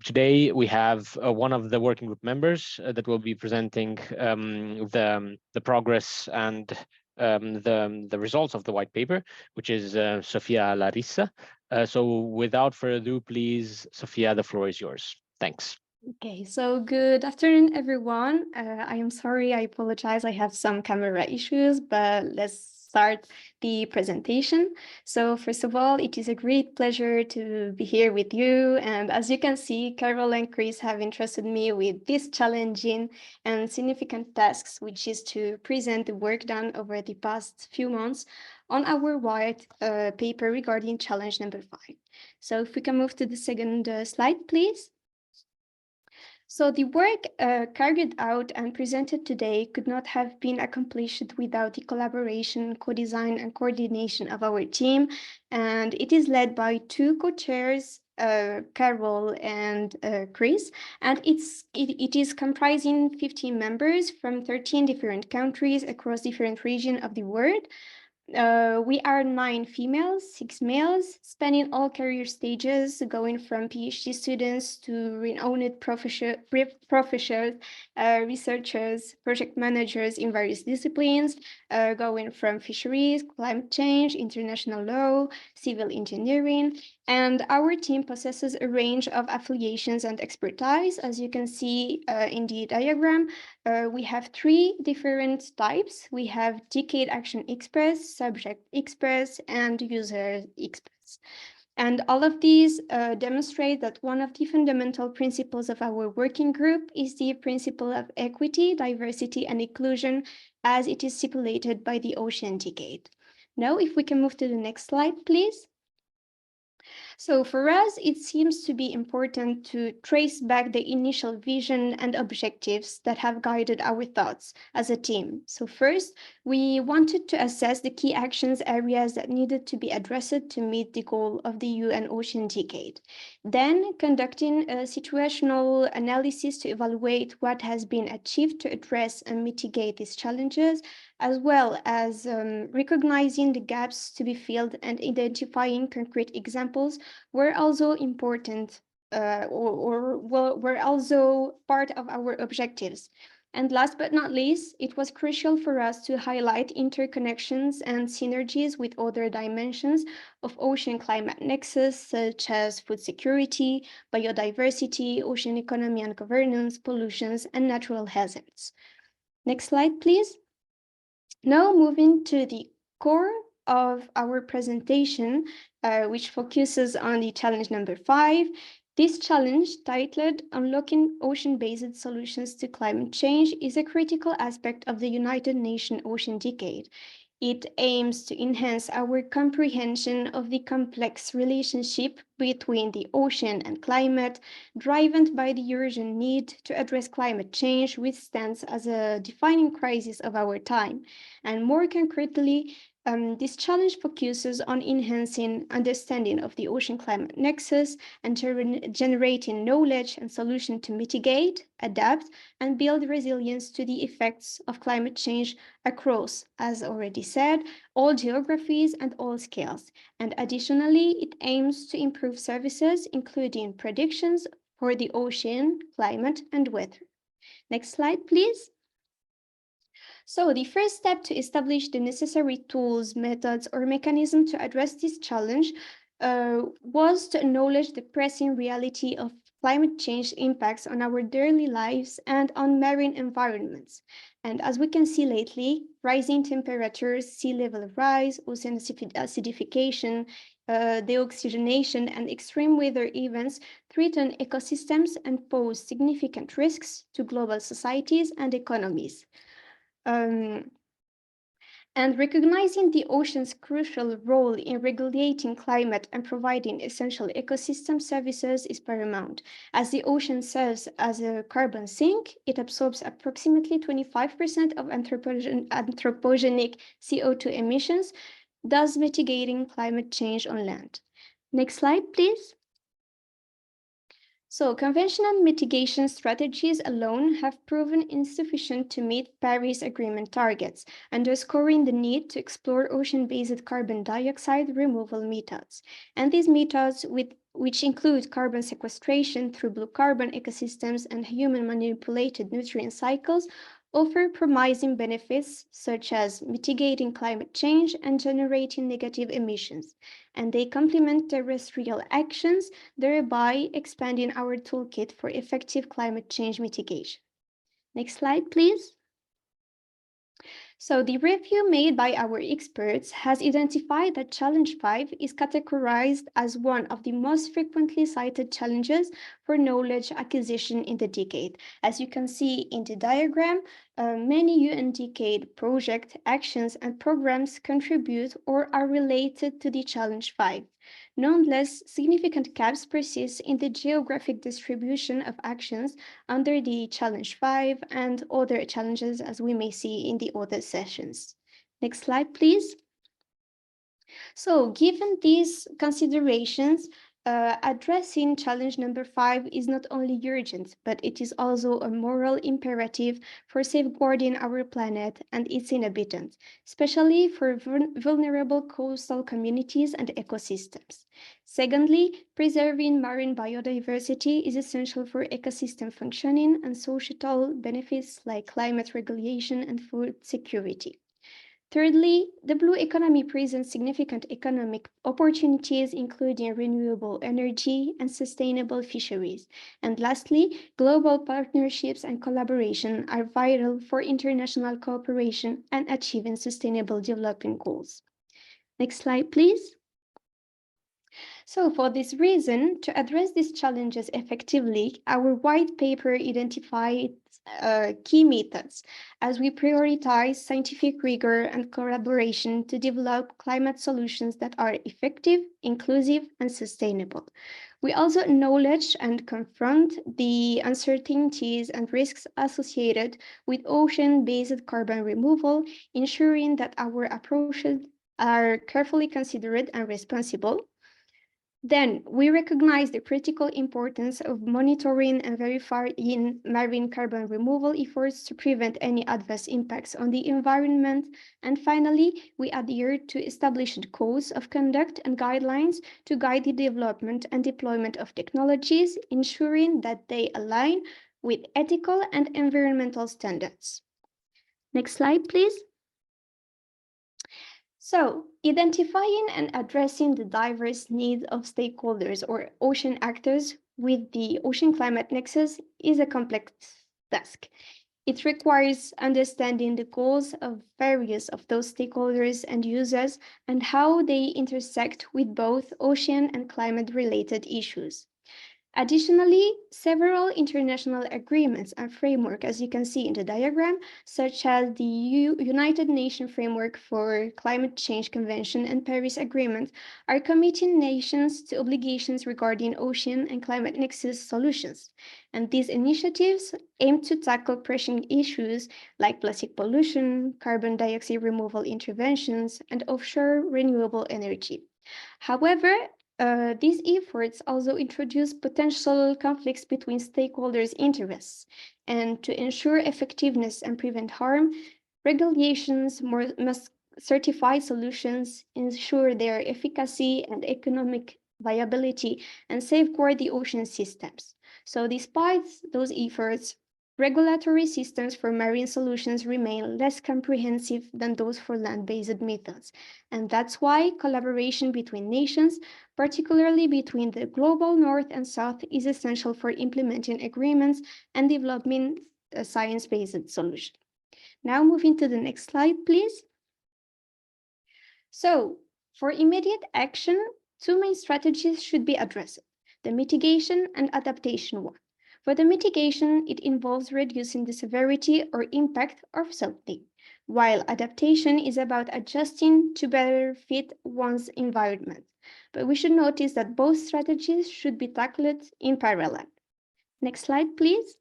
Today, we have one of the working group members that will be presenting the progress and the results of the white paper, which is Sofia Larissa. So without further ado, please, Sofia, the floor is yours. Thanks. Okay, so good afternoon, everyone. I am sorry, I apologize. I have some camera issues, but let's start the presentation. So first of all, it is a great pleasure to be here with you. And as you can see, Carol and Chris have entrusted me with this challenging and significant tasks, which is to present the work done over the past few months on our white paper regarding challenge number 5. So if we can move to the second slide, please. So the work carried out and presented today could not have been accomplished without the collaboration, co-design, and coordination of our team. And it is led by two co-chairs, Carol and Chris, and it is comprising 15 members from 13 different countries across different regions of the world. We are 9 females, 6 males, spanning all career stages, going from PhD students to renowned professors, researchers, project managers in various disciplines, going from fisheries, climate change, international law, civil engineering, And our team possesses a range of affiliations and expertise. As you can see in the diagram, we have three different types. We have decade action experts, subject experts, and user experts. And all of these demonstrate that one of the fundamental principles of our working group is the principle of equity, diversity, and inclusion as it is stipulated by the Ocean Decade. Now, if we can move to the next slide, please. So for us, it seems to be important to trace back the initial vision and objectives that have guided our thoughts as a team. So first, we wanted to assess the key actions areas that needed to be addressed to meet the goal of the UN Ocean Decade. Then, conducting a situational analysis to evaluate what has been achieved to address and mitigate these challenges, as well as recognizing the gaps to be filled and identifying concrete examples were also important were also part of our objectives. And last but not least, it was crucial for us to highlight interconnections and synergies with other dimensions of ocean climate nexus, such as food security, biodiversity, ocean economy and governance, pollutions, and natural hazards. Next slide, please. Now moving to the core of our presentation, which focuses on the challenge number 5. This challenge, titled Unlocking Ocean-Based Solutions to Climate Change, is a critical aspect of the United Nations Ocean Decade. It aims to enhance our comprehension of the complex relationship between the ocean and climate, driven by the urgent need to address climate change, which stands as a defining crisis of our time. And more concretely, this challenge focuses on enhancing understanding of the ocean climate nexus and generating knowledge and solutions to mitigate, adapt, and build resilience to the effects of climate change across, as already said, all geographies and all scales. And additionally, it aims to improve services, including predictions for the ocean, climate, and weather. Next slide, please. So the first step to establish the necessary tools, methods, or mechanisms to address this challenge was to acknowledge the pressing reality of climate change impacts on our daily lives and on marine environments. And as we can see lately, rising temperatures, sea level rise, ocean acidification, deoxygenation, and extreme weather events threaten ecosystems and pose significant risks to global societies and economies. And recognizing the ocean's crucial role in regulating climate and providing essential ecosystem services is paramount. As the ocean serves as a carbon sink, it absorbs approximately 25% of anthropogenic CO2 emissions, thus mitigating climate change on land. Next slide, please. So conventional mitigation strategies alone have proven insufficient to meet Paris Agreement targets, underscoring the need to explore ocean-based carbon dioxide removal methods. And these methods, which include carbon sequestration through blue carbon ecosystems and human-manipulated nutrient cycles, offer promising benefits such as mitigating climate change and generating negative emissions. And they complement terrestrial actions, thereby expanding our toolkit for effective climate change mitigation. Next slide, please. So the review made by our experts has identified that Challenge 5 is categorized as one of the most frequently cited challenges for knowledge acquisition in the decade. As you can see in the diagram, many UN Decade project actions and programs contribute or are related to the Challenge 5. Nonetheless, significant gaps persist in the geographic distribution of actions under the Challenge 5 and other challenges, as we may see in the other sessions. Next slide, please. So given these considerations, addressing challenge number 5 is not only urgent, but it is also a moral imperative for safeguarding our planet and its inhabitants, especially for vulnerable coastal communities and ecosystems. Secondly, preserving marine biodiversity is essential for ecosystem functioning and societal benefits like climate regulation and food security. Thirdly, the blue economy presents significant economic opportunities, including renewable energy and sustainable fisheries. And lastly, global partnerships and collaboration are vital for international cooperation and achieving sustainable development goals. Next slide, please. So for this reason, to address these challenges effectively, our white paper identified key methods as we prioritize scientific rigor and collaboration to develop climate solutions that are effective, inclusive, and sustainable. We also acknowledge and confront the uncertainties and risks associated with ocean-based carbon removal, ensuring that our approaches are carefully considered and responsible. Then, we recognize the critical importance of monitoring and verifying marine carbon removal efforts to prevent any adverse impacts on the environment. And finally, we adhere to established codes of conduct and guidelines to guide the development and deployment of technologies, ensuring that they align with ethical and environmental standards. Next slide, please. So, identifying and addressing the diverse needs of stakeholders or ocean actors with the ocean climate nexus is a complex task. It requires understanding the goals of various of those stakeholders and users and how they intersect with both ocean and climate-related issues. Additionally, several international agreements and framework, as you can see in the diagram, such as the United Nations Framework for Climate Change Convention and Paris Agreement, are committing nations to obligations regarding ocean and climate nexus solutions. And these initiatives aim to tackle pressing issues like plastic pollution, carbon dioxide removal interventions, and offshore renewable energy. However, these efforts also introduce potential conflicts between stakeholders' interests, and to ensure effectiveness and prevent harm, regulations must certify solutions, ensure their efficacy and economic viability, and safeguard the ocean systems. So despite those efforts, regulatory systems for marine solutions remain less comprehensive than those for land-based methods. And that's why collaboration between nations, particularly between the global north and south, is essential for implementing agreements and developing a science-based solution. Now moving to the next slide, please. So for immediate action, two main strategies should be addressed, the mitigation and adaptation one. For the mitigation, it involves reducing the severity or impact of something, while adaptation is about adjusting to better fit one's environment. But we should notice that both strategies should be tackled in parallel. Next slide, please.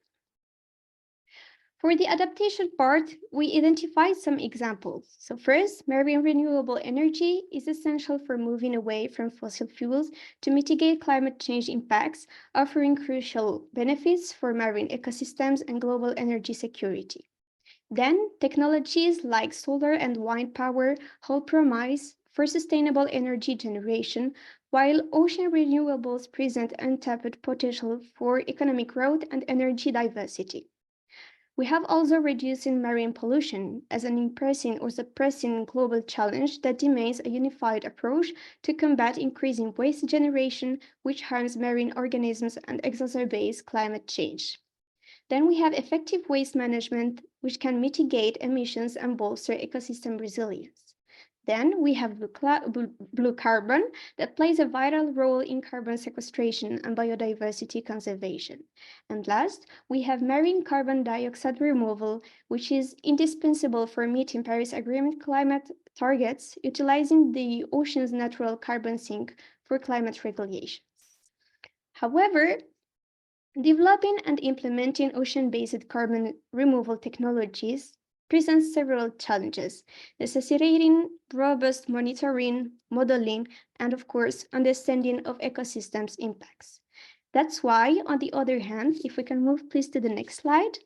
For the adaptation part, we identified some examples. So first, marine renewable energy is essential for moving away from fossil fuels to mitigate climate change impacts, offering crucial benefits for marine ecosystems and global energy security. Then, technologies like solar and wind power hold promise for sustainable energy generation, while ocean renewables present untapped potential for economic growth and energy diversity. We have also reducing marine pollution as an impressing or suppressing global challenge that demands a unified approach to combat increasing waste generation, which harms marine organisms and exacerbates climate change. Then we have effective waste management, which can mitigate emissions and bolster ecosystem resilience. Then we have blue carbon that plays a vital role in carbon sequestration and biodiversity conservation. And last, we have marine carbon dioxide removal, which is indispensable for meeting Paris Agreement climate targets, utilizing the ocean's natural carbon sink for climate regulations. However, developing and implementing ocean-based carbon removal technologies presents several challenges, necessitating robust monitoring, modeling, and of course, understanding of ecosystems' impacts. That's why, on the other hand, if we can move please to the next slide,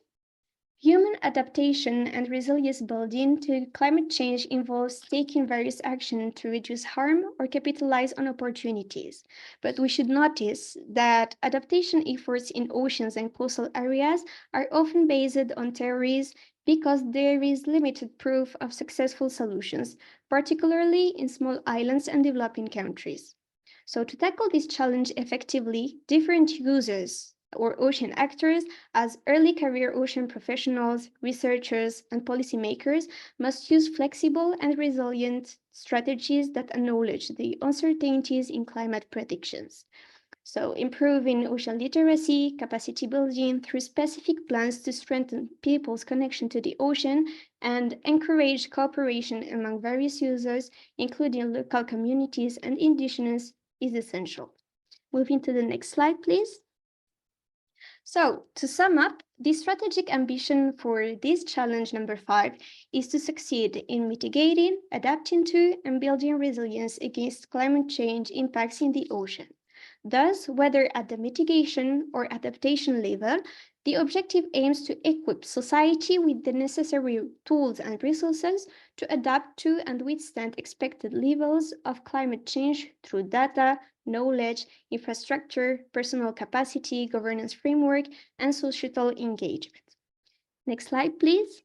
human adaptation and resilience building to climate change involves taking various actions to reduce harm or capitalize on opportunities. But we should notice that adaptation efforts in oceans and coastal areas are often based on theories because there is limited proof of successful solutions, particularly in small islands and developing countries. So to tackle this challenge effectively, different users or ocean actors, as early career ocean professionals, researchers, and policymakers, must use flexible and resilient strategies that acknowledge the uncertainties in climate predictions. So improving ocean literacy, capacity building through specific plans to strengthen people's connection to the ocean and encourage cooperation among various users, including local communities and indigenous, is essential. Moving to the next slide, please. So, to sum up, the strategic ambition for this challenge number 5 is to succeed in mitigating, adapting to, and building resilience against climate change impacts in the ocean. Thus, whether at the mitigation or adaptation level, the objective aims to equip society with the necessary tools and resources to adapt to and withstand expected levels of climate change through data, knowledge, infrastructure, personal capacity, governance framework, and societal engagement. Next slide, please.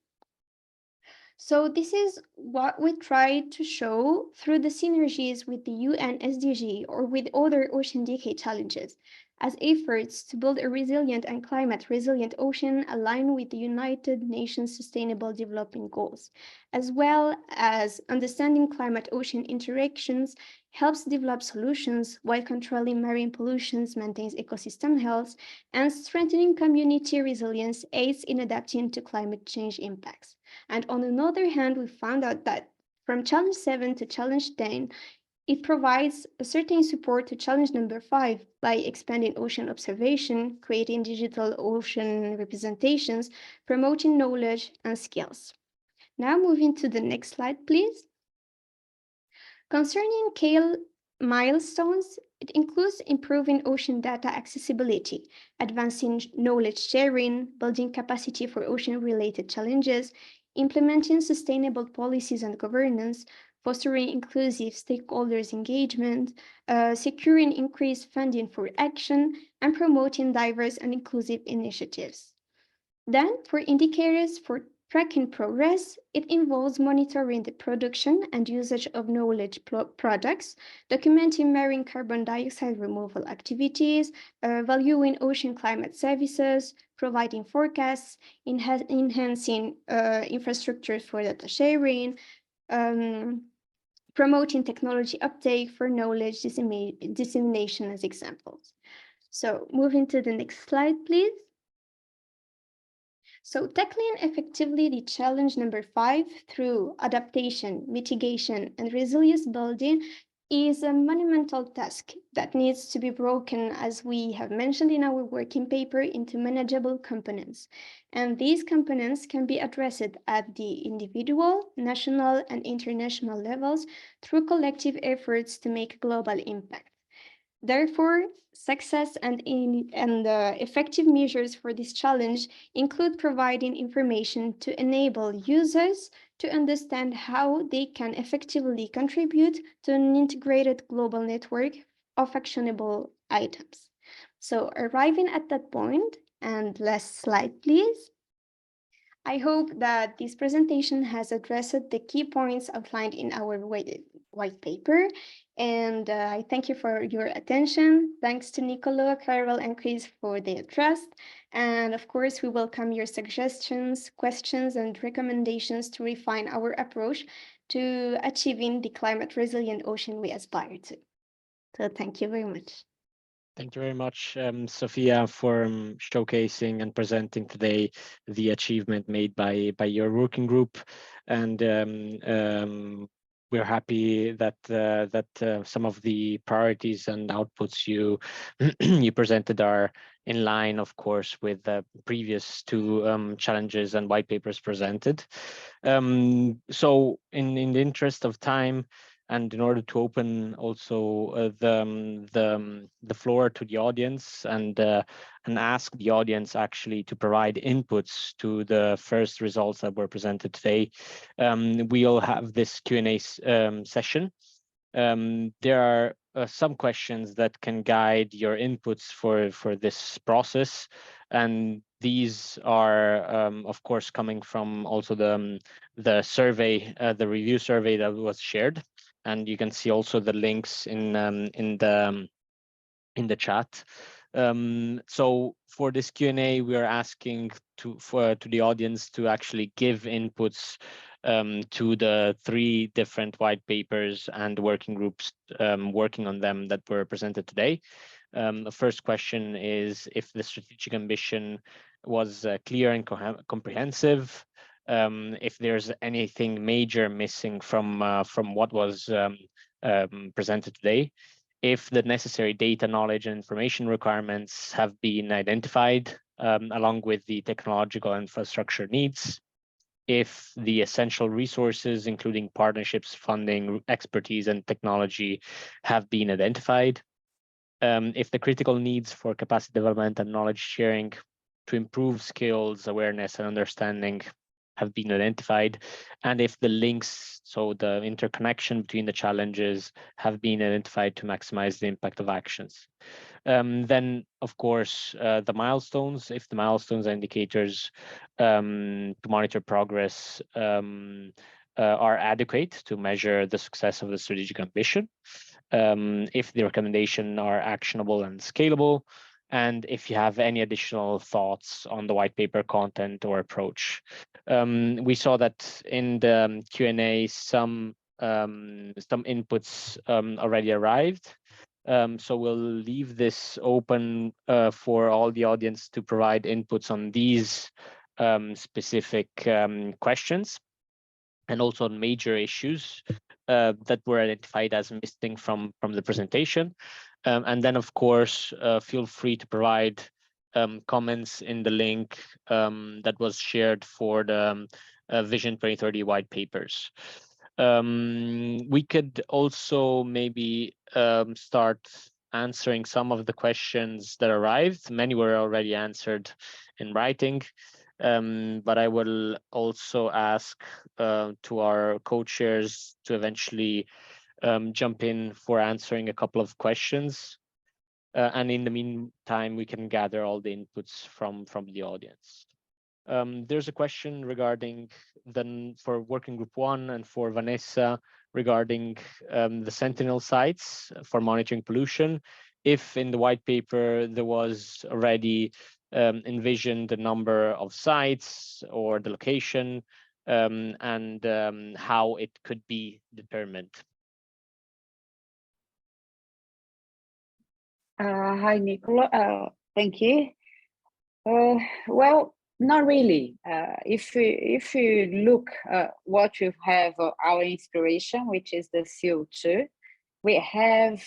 So this is what we tried to show through the synergies with the UN SDG or with other Ocean Decade challenges as efforts to build a resilient and climate resilient ocean aligned with the United Nations Sustainable Development Goals, as well as understanding climate-ocean interactions helps develop solutions while controlling marine pollutions, maintains ecosystem health, and strengthening community resilience aids in adapting to climate change impacts. And on another hand, we found out that from challenge 7 to challenge 10, it provides a certain support to challenge number 5 by expanding ocean observation, creating digital ocean representations, promoting knowledge and skills. Now moving to the next slide, please. Concerning CALE milestones, it includes improving ocean data accessibility, advancing knowledge sharing, building capacity for ocean-related challenges, implementing sustainable policies and governance, fostering inclusive stakeholders engagement, securing increased funding for action, and promoting diverse and inclusive initiatives. Then, for indicators for tracking progress, it involves monitoring the production and usage of knowledge products, documenting marine carbon dioxide removal activities, valuing ocean climate services, providing forecasts, enhancing infrastructure for data sharing, promoting technology uptake for knowledge dissemination as examples. So moving to the next slide, please. So tackling effectively the challenge number 5 through adaptation, mitigation, and resilience building is a monumental task that needs to be broken, as we have mentioned in our working paper, into manageable components. And these components can be addressed at the individual, national, and international levels through collective efforts to make global impact. Therefore, success and effective measures for this challenge include providing information to enable users to understand how they can effectively contribute to an integrated global network of actionable items. So arriving at that point, and last slide, please. I hope that this presentation has addressed the key points outlined in our white paper. And I thank you for your attention. Thanks to Nicolo, Carol, and Chris for their trust. And of course, we welcome your suggestions, questions, and recommendations to refine our approach to achieving the climate resilient ocean we aspire to. So thank you very much. Thank you very much, Sophia, for showcasing and presenting today the achievement made by your working group. And we're happy that some of the priorities and outputs you you presented are in line, of course, with the previous 2 challenges and white papers presented. So in the interest of time, and in order to open also the floor to the audience and ask the audience actually to provide inputs to the first results that were presented today, we'll have this Q&A session. There are some questions that can guide your inputs for this process, and these are, of course, coming from also the survey, the review survey that was shared, and you can see also the links in the chat. So for this Q&A, we are asking to the audience to actually give inputs to the 3 different white papers and working groups working on them that were presented today. The first question is if the strategic ambition was clear and comprehensive, if there's anything major missing from what was presented today, if the necessary data, knowledge, and information requirements have been identified along with the technological infrastructure needs, if the essential resources, including partnerships, funding, expertise, and technology have been identified, if the critical needs for capacity development and knowledge sharing to improve skills, awareness, and understanding have been identified, and if the links, so the interconnection between the challenges, have been identified to maximize the impact of actions. Then, of course, the milestones, if the milestones and indicators to monitor progress are adequate to measure the success of the strategic ambition, if the recommendations are actionable and scalable, and if you have any additional thoughts on the white paper content or approach. We saw that in the Q&A, some inputs already arrived. So we'll leave this open for all the audience to provide inputs on these specific questions, and also on major issues that were identified as missing from the presentation. And then, of course, feel free to provide comments in the link that was shared for the Vision 2030 white papers. We could also maybe start answering some of the questions that arrived. Many were already answered in writing, but I will also ask to our co-chairs to eventually jump in for answering a couple of questions. And in the meantime, we can gather all the inputs from the audience. There's a question regarding for working group 1 and for Vanessa regarding the Sentinel sites for monitoring pollution. If in the white paper there was already envisioned the number of sites or the location, and how it could be determined. Hi, Nicola. Thank you. Well, not really. If you look what we have our inspiration, which is the CO2, we have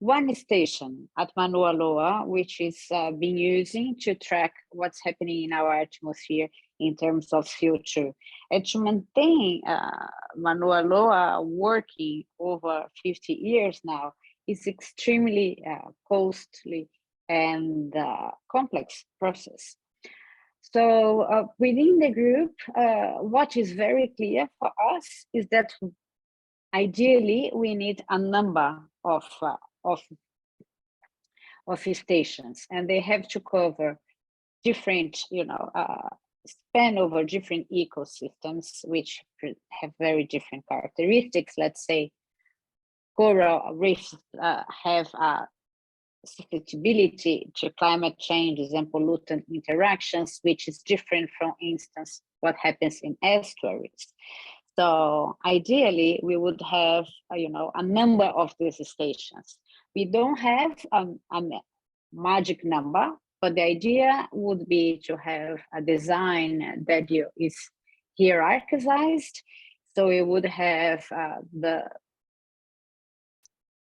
one station at Manu'a Loa, which is being using to track what's happening in our atmosphere in terms of CO2. And to maintain Manu'a Loa working over 50 years now is extremely costly and complex process. So within the group, what is very clear for us is that ideally we need a number of stations, and they have to cover different, span over different ecosystems, which have very different characteristics. Let's say coral reefs have susceptibility to climate changes and pollutant interactions, which is different from instance what happens in estuaries. So ideally we would have a number of these stations. We don't have a magic number, but the idea would be to have a design that is hierarchized. So we would have the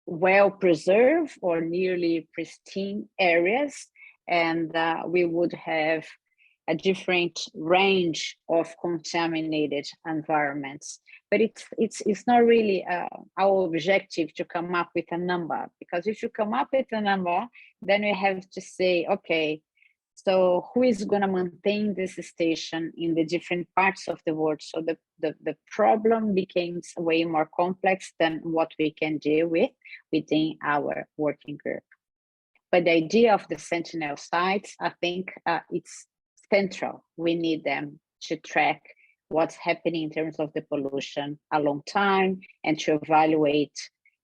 well-preserved or nearly pristine areas, and we would have a different range of contaminated environments. But it's not really our objective to come up with a number, because if you come up with a number, then we have to say, okay, so who is going to maintain this station in the different parts of the world? So the problem becomes way more complex than what we can deal with within our working group. But the idea of the Sentinel sites, I think it's central. We need them to track what's happening in terms of the pollution a long time and to evaluate,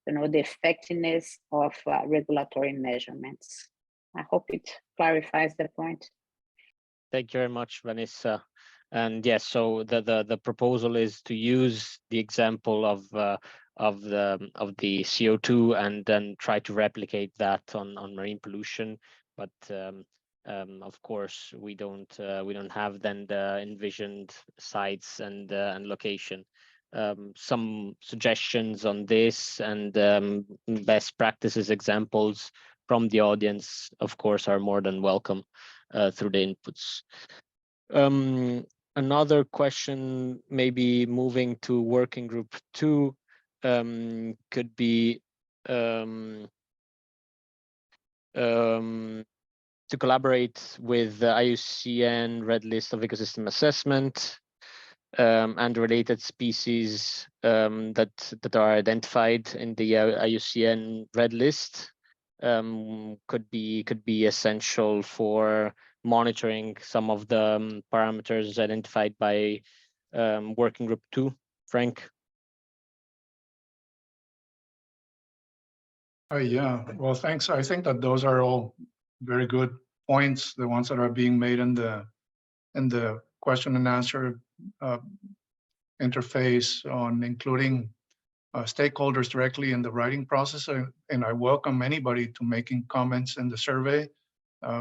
the effectiveness of regulatory measurements. I hope it clarifies the point. Thank you very much, Vanessa. And yes, so the proposal is to use the example of the CO2 and then try to replicate that on marine pollution. But of course, we don't have then the envisioned sites and location. Some suggestions on this and best practices examples from the audience, of course, are more than welcome through the inputs. Another question, maybe moving to working group 2, could be to collaborate with the IUCN Red List of Ecosystem Assessment and related species that are identified in the IUCN Red List. Could be essential for monitoring some of the parameters identified by working group 2. Frank? Yeah, well, thanks. I think that those are all very good points, the ones that are being made in the question and answer interface on including stakeholders directly in the writing process. And I welcome anybody to making comments in the survey.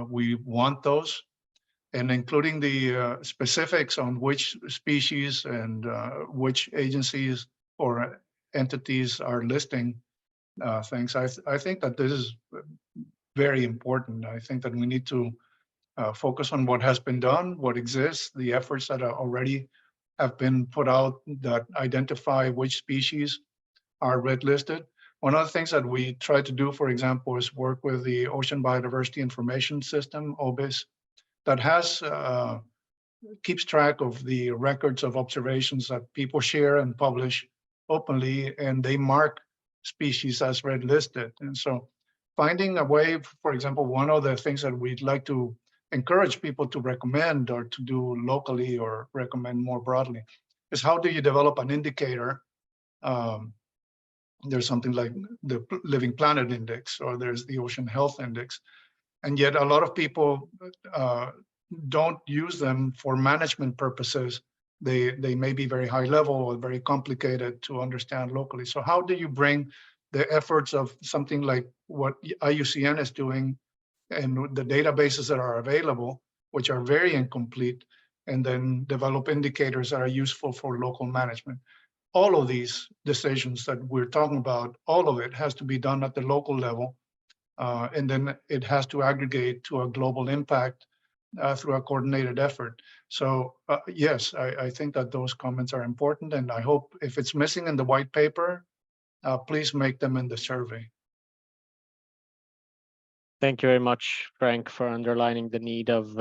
We want those, and including the specifics on which species and which agencies or entities are listing things. I think that this is very important. I think that we need to focus on what has been done, what exists, the efforts that are already have been put out that identify which species are red listed. One of the things that we try to do, for example, is work with the Ocean Biodiversity Information System, OBIS, that has keeps track of the records of observations that people share and publish openly, and they mark species as red listed. And so finding a way, for example, one of the things that we'd like to encourage people to recommend or to do locally or recommend more broadly is how do you develop an indicator? There's something like the Living Planet Index, or there's the Ocean Health Index. And yet a lot of people don't use them for management purposes. They may be very high level or very complicated to understand locally. So how do you bring the efforts of something like what IUCN is doing and the databases that are available, which are very incomplete, and then develop indicators that are useful for local management? All of these decisions that we're talking about, all of it has to be done at the local level. And then it has to aggregate to a global impact through a coordinated effort. So yes, I think that those comments are important, and I hope if it's missing in the white paper, please make them in the survey. Thank you very much, Frank, for underlining the need of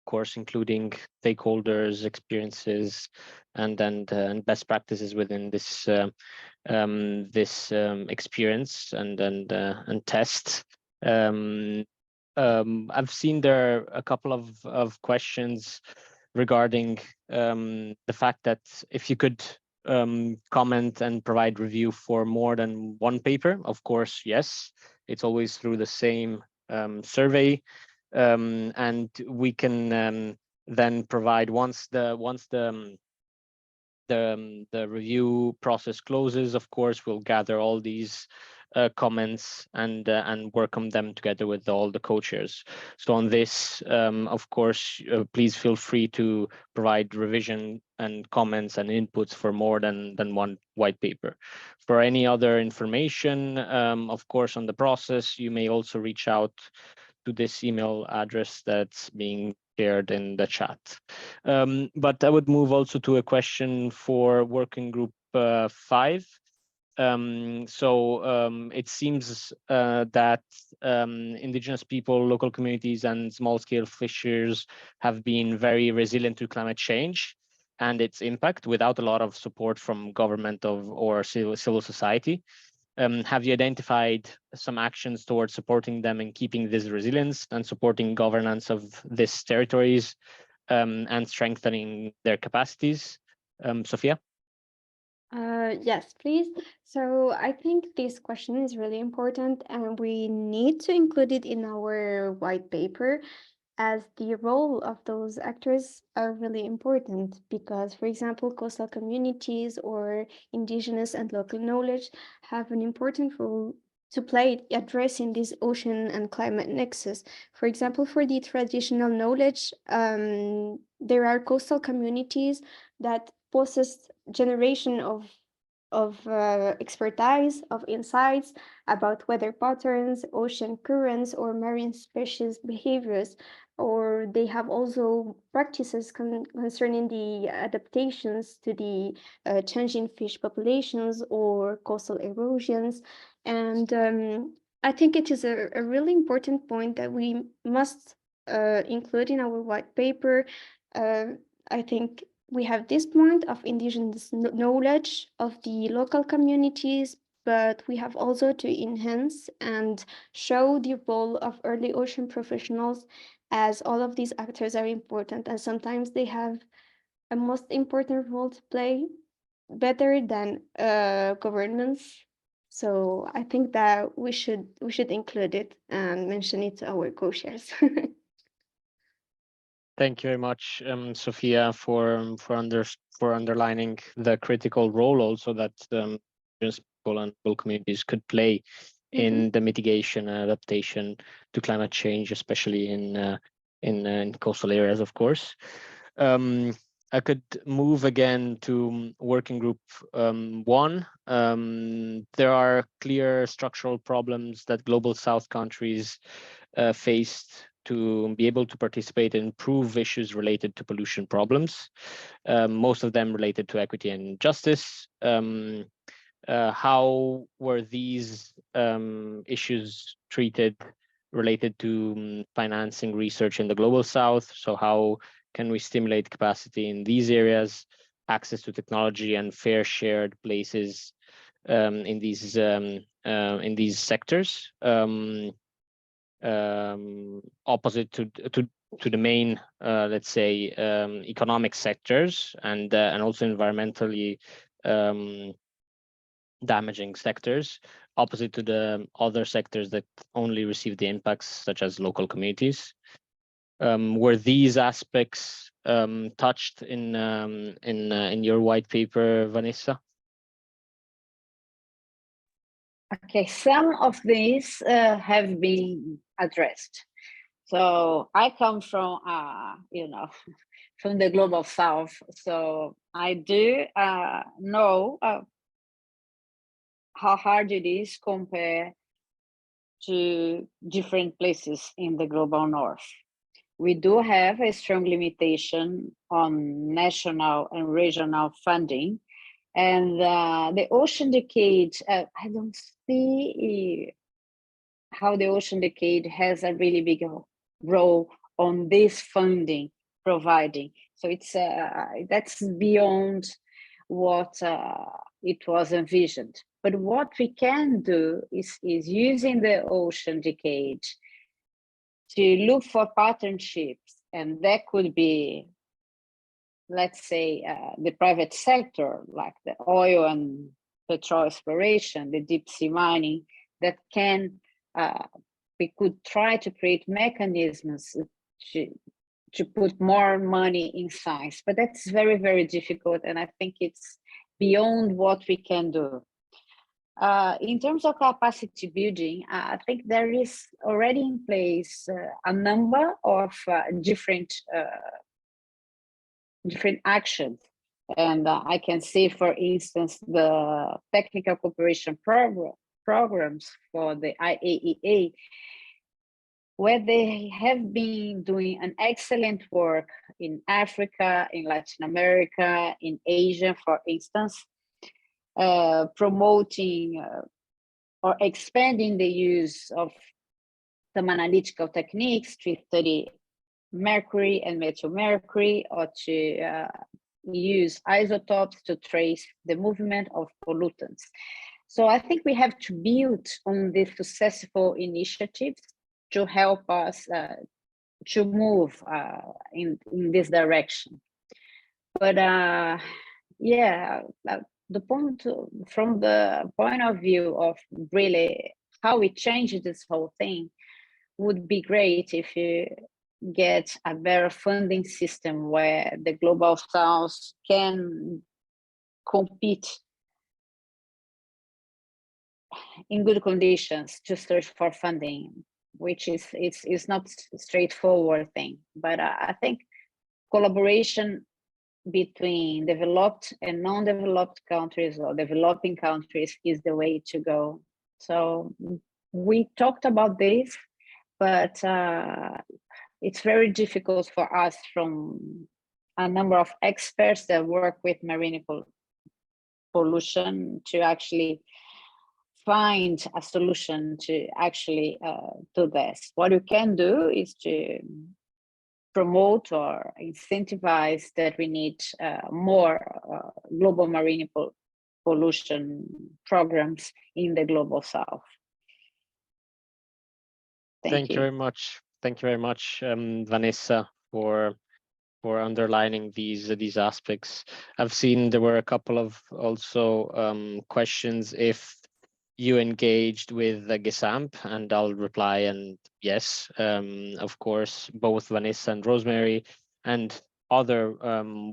course, including stakeholders' experiences and best practices within this experience and test. I've seen there are a couple of questions regarding the fact that if you could comment and provide review for more than one paper. Of course, yes, it's always through the same survey, and we can then provide once the review process closes. Of course, we'll gather all these comments and work on them together with all the co-chairs. So on this, of course, please feel free to provide revision and comments and inputs for more than one white paper. For any other information, of course, on the process, you may also reach out to this email address that's being shared in the chat. But I would move also to a question for working group 5. It seems that indigenous people, local communities, and small-scale fishers have been very resilient to climate change and its impact without a lot of support from government or civil society. Have you identified some actions towards supporting them and keeping this resilience and supporting governance of these territories? and strengthening their capacities. Sophia? Yes, please. So I think this question is really important, and we need to include it in our white paper, as the role of those actors are really important because, for example, coastal communities or indigenous and local knowledge have an important role to play addressing this ocean and climate nexus. For example, for the traditional knowledge, there are coastal communities that possess generation of expertise, of insights about weather patterns, ocean currents, or marine species behaviors, or they have also practices concerning the adaptations to the changing fish populations or coastal erosions. And I think it is a really important point that we must include in our white paper. I think we have this point of indigenous knowledge of the local communities, but we have also to enhance and show the role of early ocean professionals, as all of these actors are important and sometimes they have a most important role to play, better than governments. So I think that we should include it and mention it to our co-chairs. Thank you very much, Sophia, for underlining the critical role also that indigenous people and rural communities could play in the mitigation and adaptation to climate change, especially in coastal areas, of course. I could move again to working group 1. There are clear structural problems that global South countries faced to be able to participate and improve issues related to pollution problems, most of them related to equity and justice. How were these issues treated related to financing research in the global South? So how can we stimulate capacity in these areas, access to technology and fair shared places in these sectors? Opposite to the main, let's say, economic sectors and also environmentally damaging sectors, opposite to the other sectors that only receive the impacts, such as local communities. Were these aspects touched in your white paper, Vanessa? Okay, some of these have been addressed. So I come from, from the global South. So I do know how hard it is compared to different places in the global North. We do have a strong limitation on national and regional funding. And the ocean decade, I don't see how the ocean decade has a really big role on this funding providing. So it's that's beyond what it was envisioned. But what we can do is using the ocean decade to look for partnerships, and that could be, let's say, the private sector, like the oil and petrol exploration, the deep sea mining, that can, we could try to create mechanisms to put more money in science, but that's very, very difficult. And I think it's beyond what we can do. In terms of capacity building, I think there is already in place a number of different actions. And I can say, for instance, the technical cooperation programs for the IAEA, where they have been doing an excellent work in Africa, in Latin America, in Asia, for instance, promoting or expanding the use of some analytical techniques to study mercury and methylmercury, or to use isotopes to trace the movement of pollutants. So I think we have to build on these successful initiatives to help us move in this direction. But yeah, from the point of view of really how we change this whole thing, would be great if you get a better funding system where the global south can compete in good conditions to search for funding, which is not a straightforward thing. But I think collaboration between developed and non-developed countries or developing countries is the way to go. So we talked about this, but it's very difficult for us from a number of experts that work with marine pollution to actually find a solution to actually do this. What you can do is to promote or incentivize that we need more global marine pollution programs in the global south. Thank you very much. Thank you very much, Vanessa, for underlining these aspects. I've seen there were a couple of also questions if you engaged with the GESAMP, and I'll reply and yes, of course, both Vanessa and Rosemary and other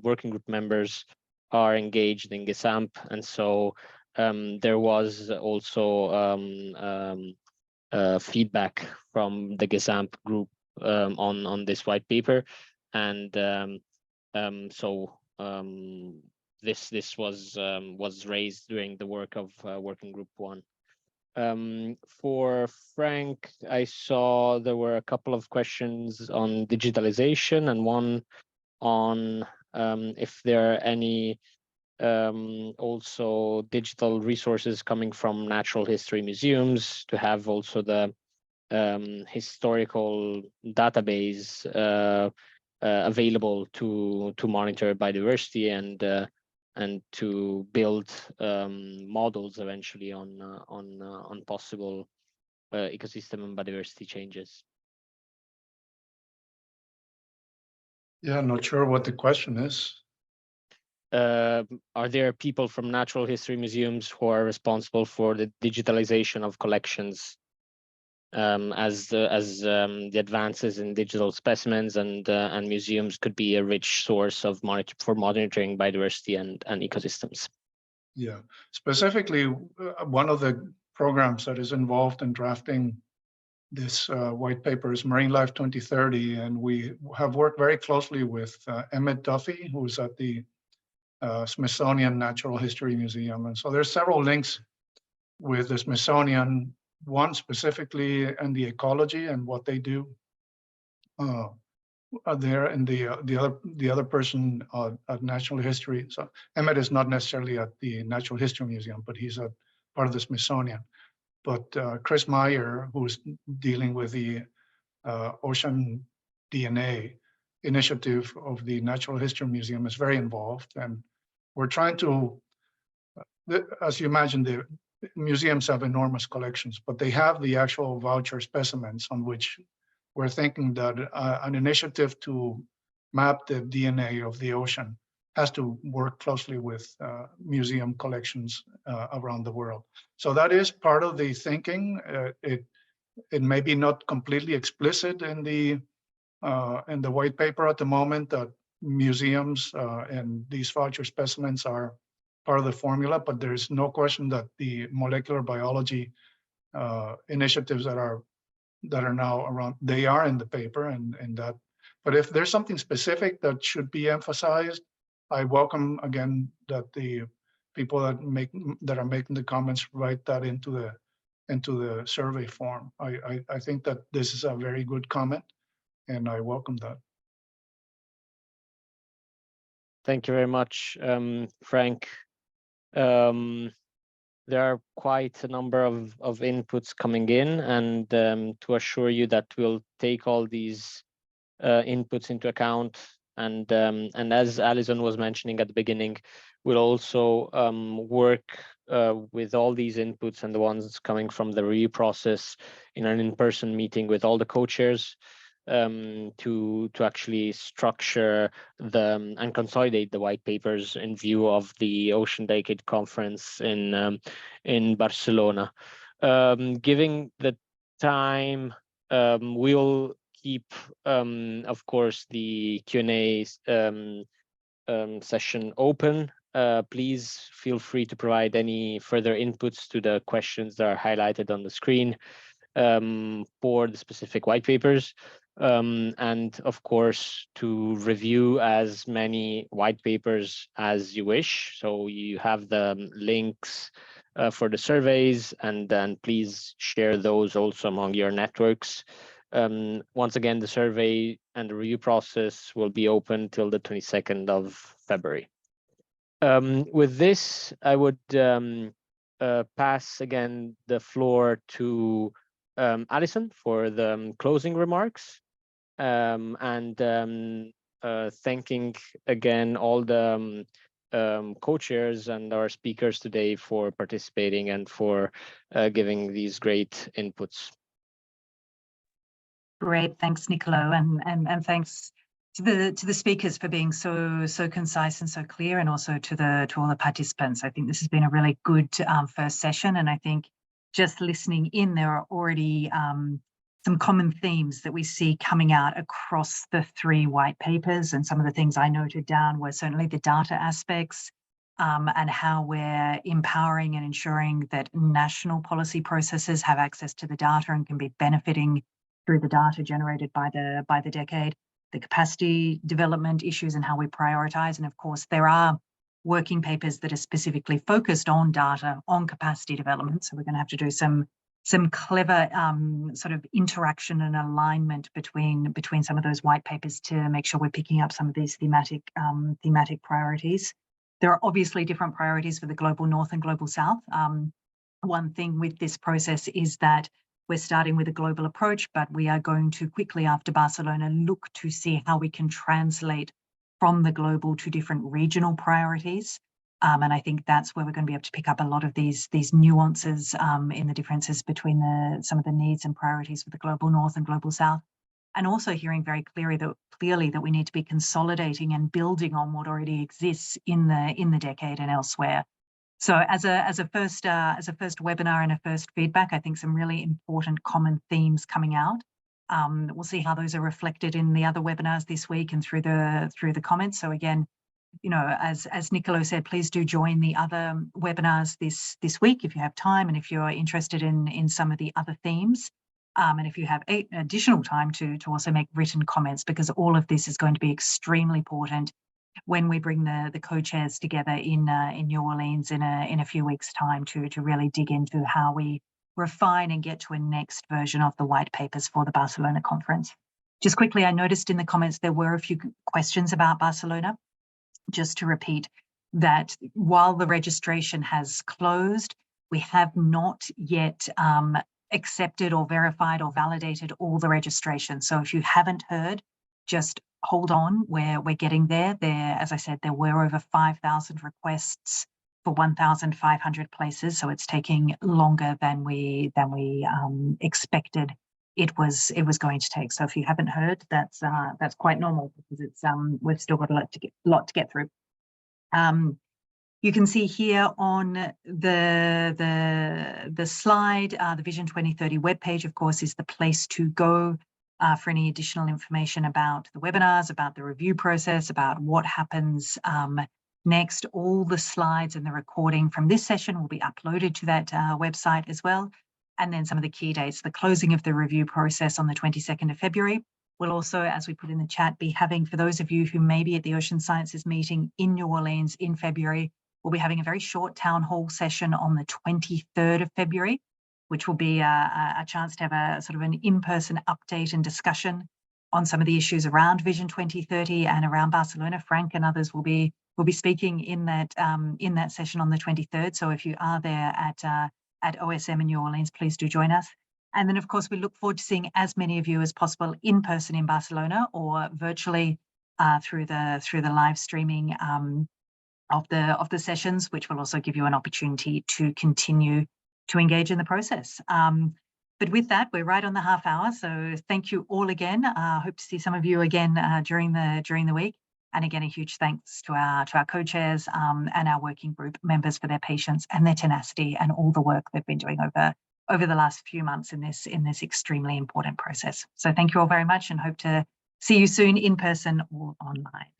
working group members are engaged in GESAMP, and so there was also feedback from the GESAMP group on this white paper, and so this was raised during the work of working group 1. For Frank, I saw there were a couple of questions on digitalization and one on if there are any also digital resources coming from natural history museums to have also the historical database available to monitor biodiversity and to build models eventually on possible ecosystem and biodiversity changes. Yeah, I'm not sure what the question is. Are there people from natural history museums who are responsible for the digitalization of collections as the advances in digital specimens and museums could be a rich source of monitoring biodiversity and ecosystems? Yeah, specifically, one of the programs that is involved in drafting this white paper is Marine Life 2030, and we have worked very closely with Emmett Duffy, who's at the Smithsonian Natural History Museum. And so there's several links with the Smithsonian, one specifically in the ecology and what they do there, and the other person at Natural History. So Emmett is not necessarily at the Natural History Museum, but he's a part of the Smithsonian. But Chris Meyer, who's dealing with the Ocean DNA initiative of the Natural History Museum, is very involved. And we're trying to, as you imagine, the museums have enormous collections, but they have the actual voucher specimens on which we're thinking that an initiative to map the DNA of the ocean has to work closely with museum collections around the world. So that is part of the thinking. It may be not completely explicit in the white paper at the moment that museums and these voucher specimens are part of the formula, but there's no question that the molecular biology initiatives that are now around, they are in the paper and that. But if there's something specific that should be emphasized, I welcome again that the people that are making the comments write that into the survey form. I think that this is a very good comment, and I welcome that. Thank you very much, Frank. There are quite a number of inputs coming in, and to assure you that we'll take all these inputs into account. And as Alison was mentioning at the beginning, we'll also work with all these inputs and the ones coming from the review process in an in-person meeting with all the co-chairs to actually structure and consolidate the white papers in view of the Ocean Decade Conference in Barcelona. Giving the time, we'll keep, of course, the Q&A session open. Please feel free to provide any further inputs to the questions that are highlighted on the screen for the specific white papers. And of course, to review as many white papers as you wish. So you have the links for the surveys, and then please share those also among your networks. Once again, the survey and the review process will be open till the 22nd of February. With this, I would pass again the floor to Alison for the closing remarks, and thanking again all the co-chairs and our speakers today for participating and for giving these great inputs. Great, thanks, Nicolo, and thanks to the speakers for being so concise and so clear, and also to all the participants. I think this has been a really good first session, and I think just listening in, there are already some common themes that we see coming out across the three white papers, and some of the things I noted down were certainly the data aspects, and how we're empowering and ensuring that national policy processes have access to the data and can be benefiting through the data generated by the decade, the capacity development issues and how we prioritize. And of course, there are working papers that are specifically focused on data, on capacity development. So we're going to have to do some clever sort of interaction and alignment between some of those white papers to make sure we're picking up some of these thematic priorities. There are obviously different priorities for the global north and global south. One thing with this process is that we're starting with a global approach, but we are going to quickly after Barcelona look to see how we can translate from the global to different regional priorities. And I think that's where we're going to be able to pick up a lot of these nuances in the differences between some of the needs and priorities for the global north and global south. And also hearing very clearly that we need to be consolidating and building on what already exists in the decade and elsewhere. So as a first webinar and a first feedback, I think some really important common themes coming out. We'll see how those are reflected in the other webinars this week and through the comments. So again, you know, as Nicolo said, please do join the other webinars this week if you have time, and if you're interested in some of the other themes, and if you have additional time to also make written comments, because all of this is going to be extremely important when we bring the co-chairs together in New Orleans in a few weeks' time to really dig into how we refine and get to a next version of the white papers for the Barcelona conference. Just quickly, I noticed in the comments there were a few questions about Barcelona. Just to repeat that while the registration has closed, we have not yet accepted or verified or validated all the registration. So if you haven't heard, just hold on, we're getting there. As I said, there were over 5,000 requests for 1,500 places, so it's taking longer than we expected it was going to take. So if you haven't heard, that's quite normal, because it's we've still got a lot to get through. You can see here on the slide, the Vision 2030 webpage, of course, is the place to go for any additional information about the webinars, about the review process, about what happens next. All the slides and the recording from this session will be uploaded to that website as well. And then some of the key dates, the closing of the review process on the 22nd of February. We'll also, as we put in the chat, be having, for those of you who may be at the Ocean Sciences meeting in New Orleans in February, we'll be having a very short town hall session on the 23rd of February, which will be a chance to have a sort of an in-person update and discussion on some of the issues around Vision 2030 and around Barcelona. Frank and others will be speaking in that session on the 23rd. So if you are there at OSM in New Orleans, please do join us. And then, of course, we look forward to seeing as many of you as possible in person in Barcelona, or virtually through the live streaming of the sessions, which will also give you an opportunity to continue to engage in the process. But with that, we're right on the half hour. So thank you all again. Hope to see some of you again during the week. And again, a huge thanks to our co-chairs and our working group members for their patience and their tenacity and all the work they've been doing over the last few months in this extremely important process. So thank you all very much and hope to see you soon in person or online.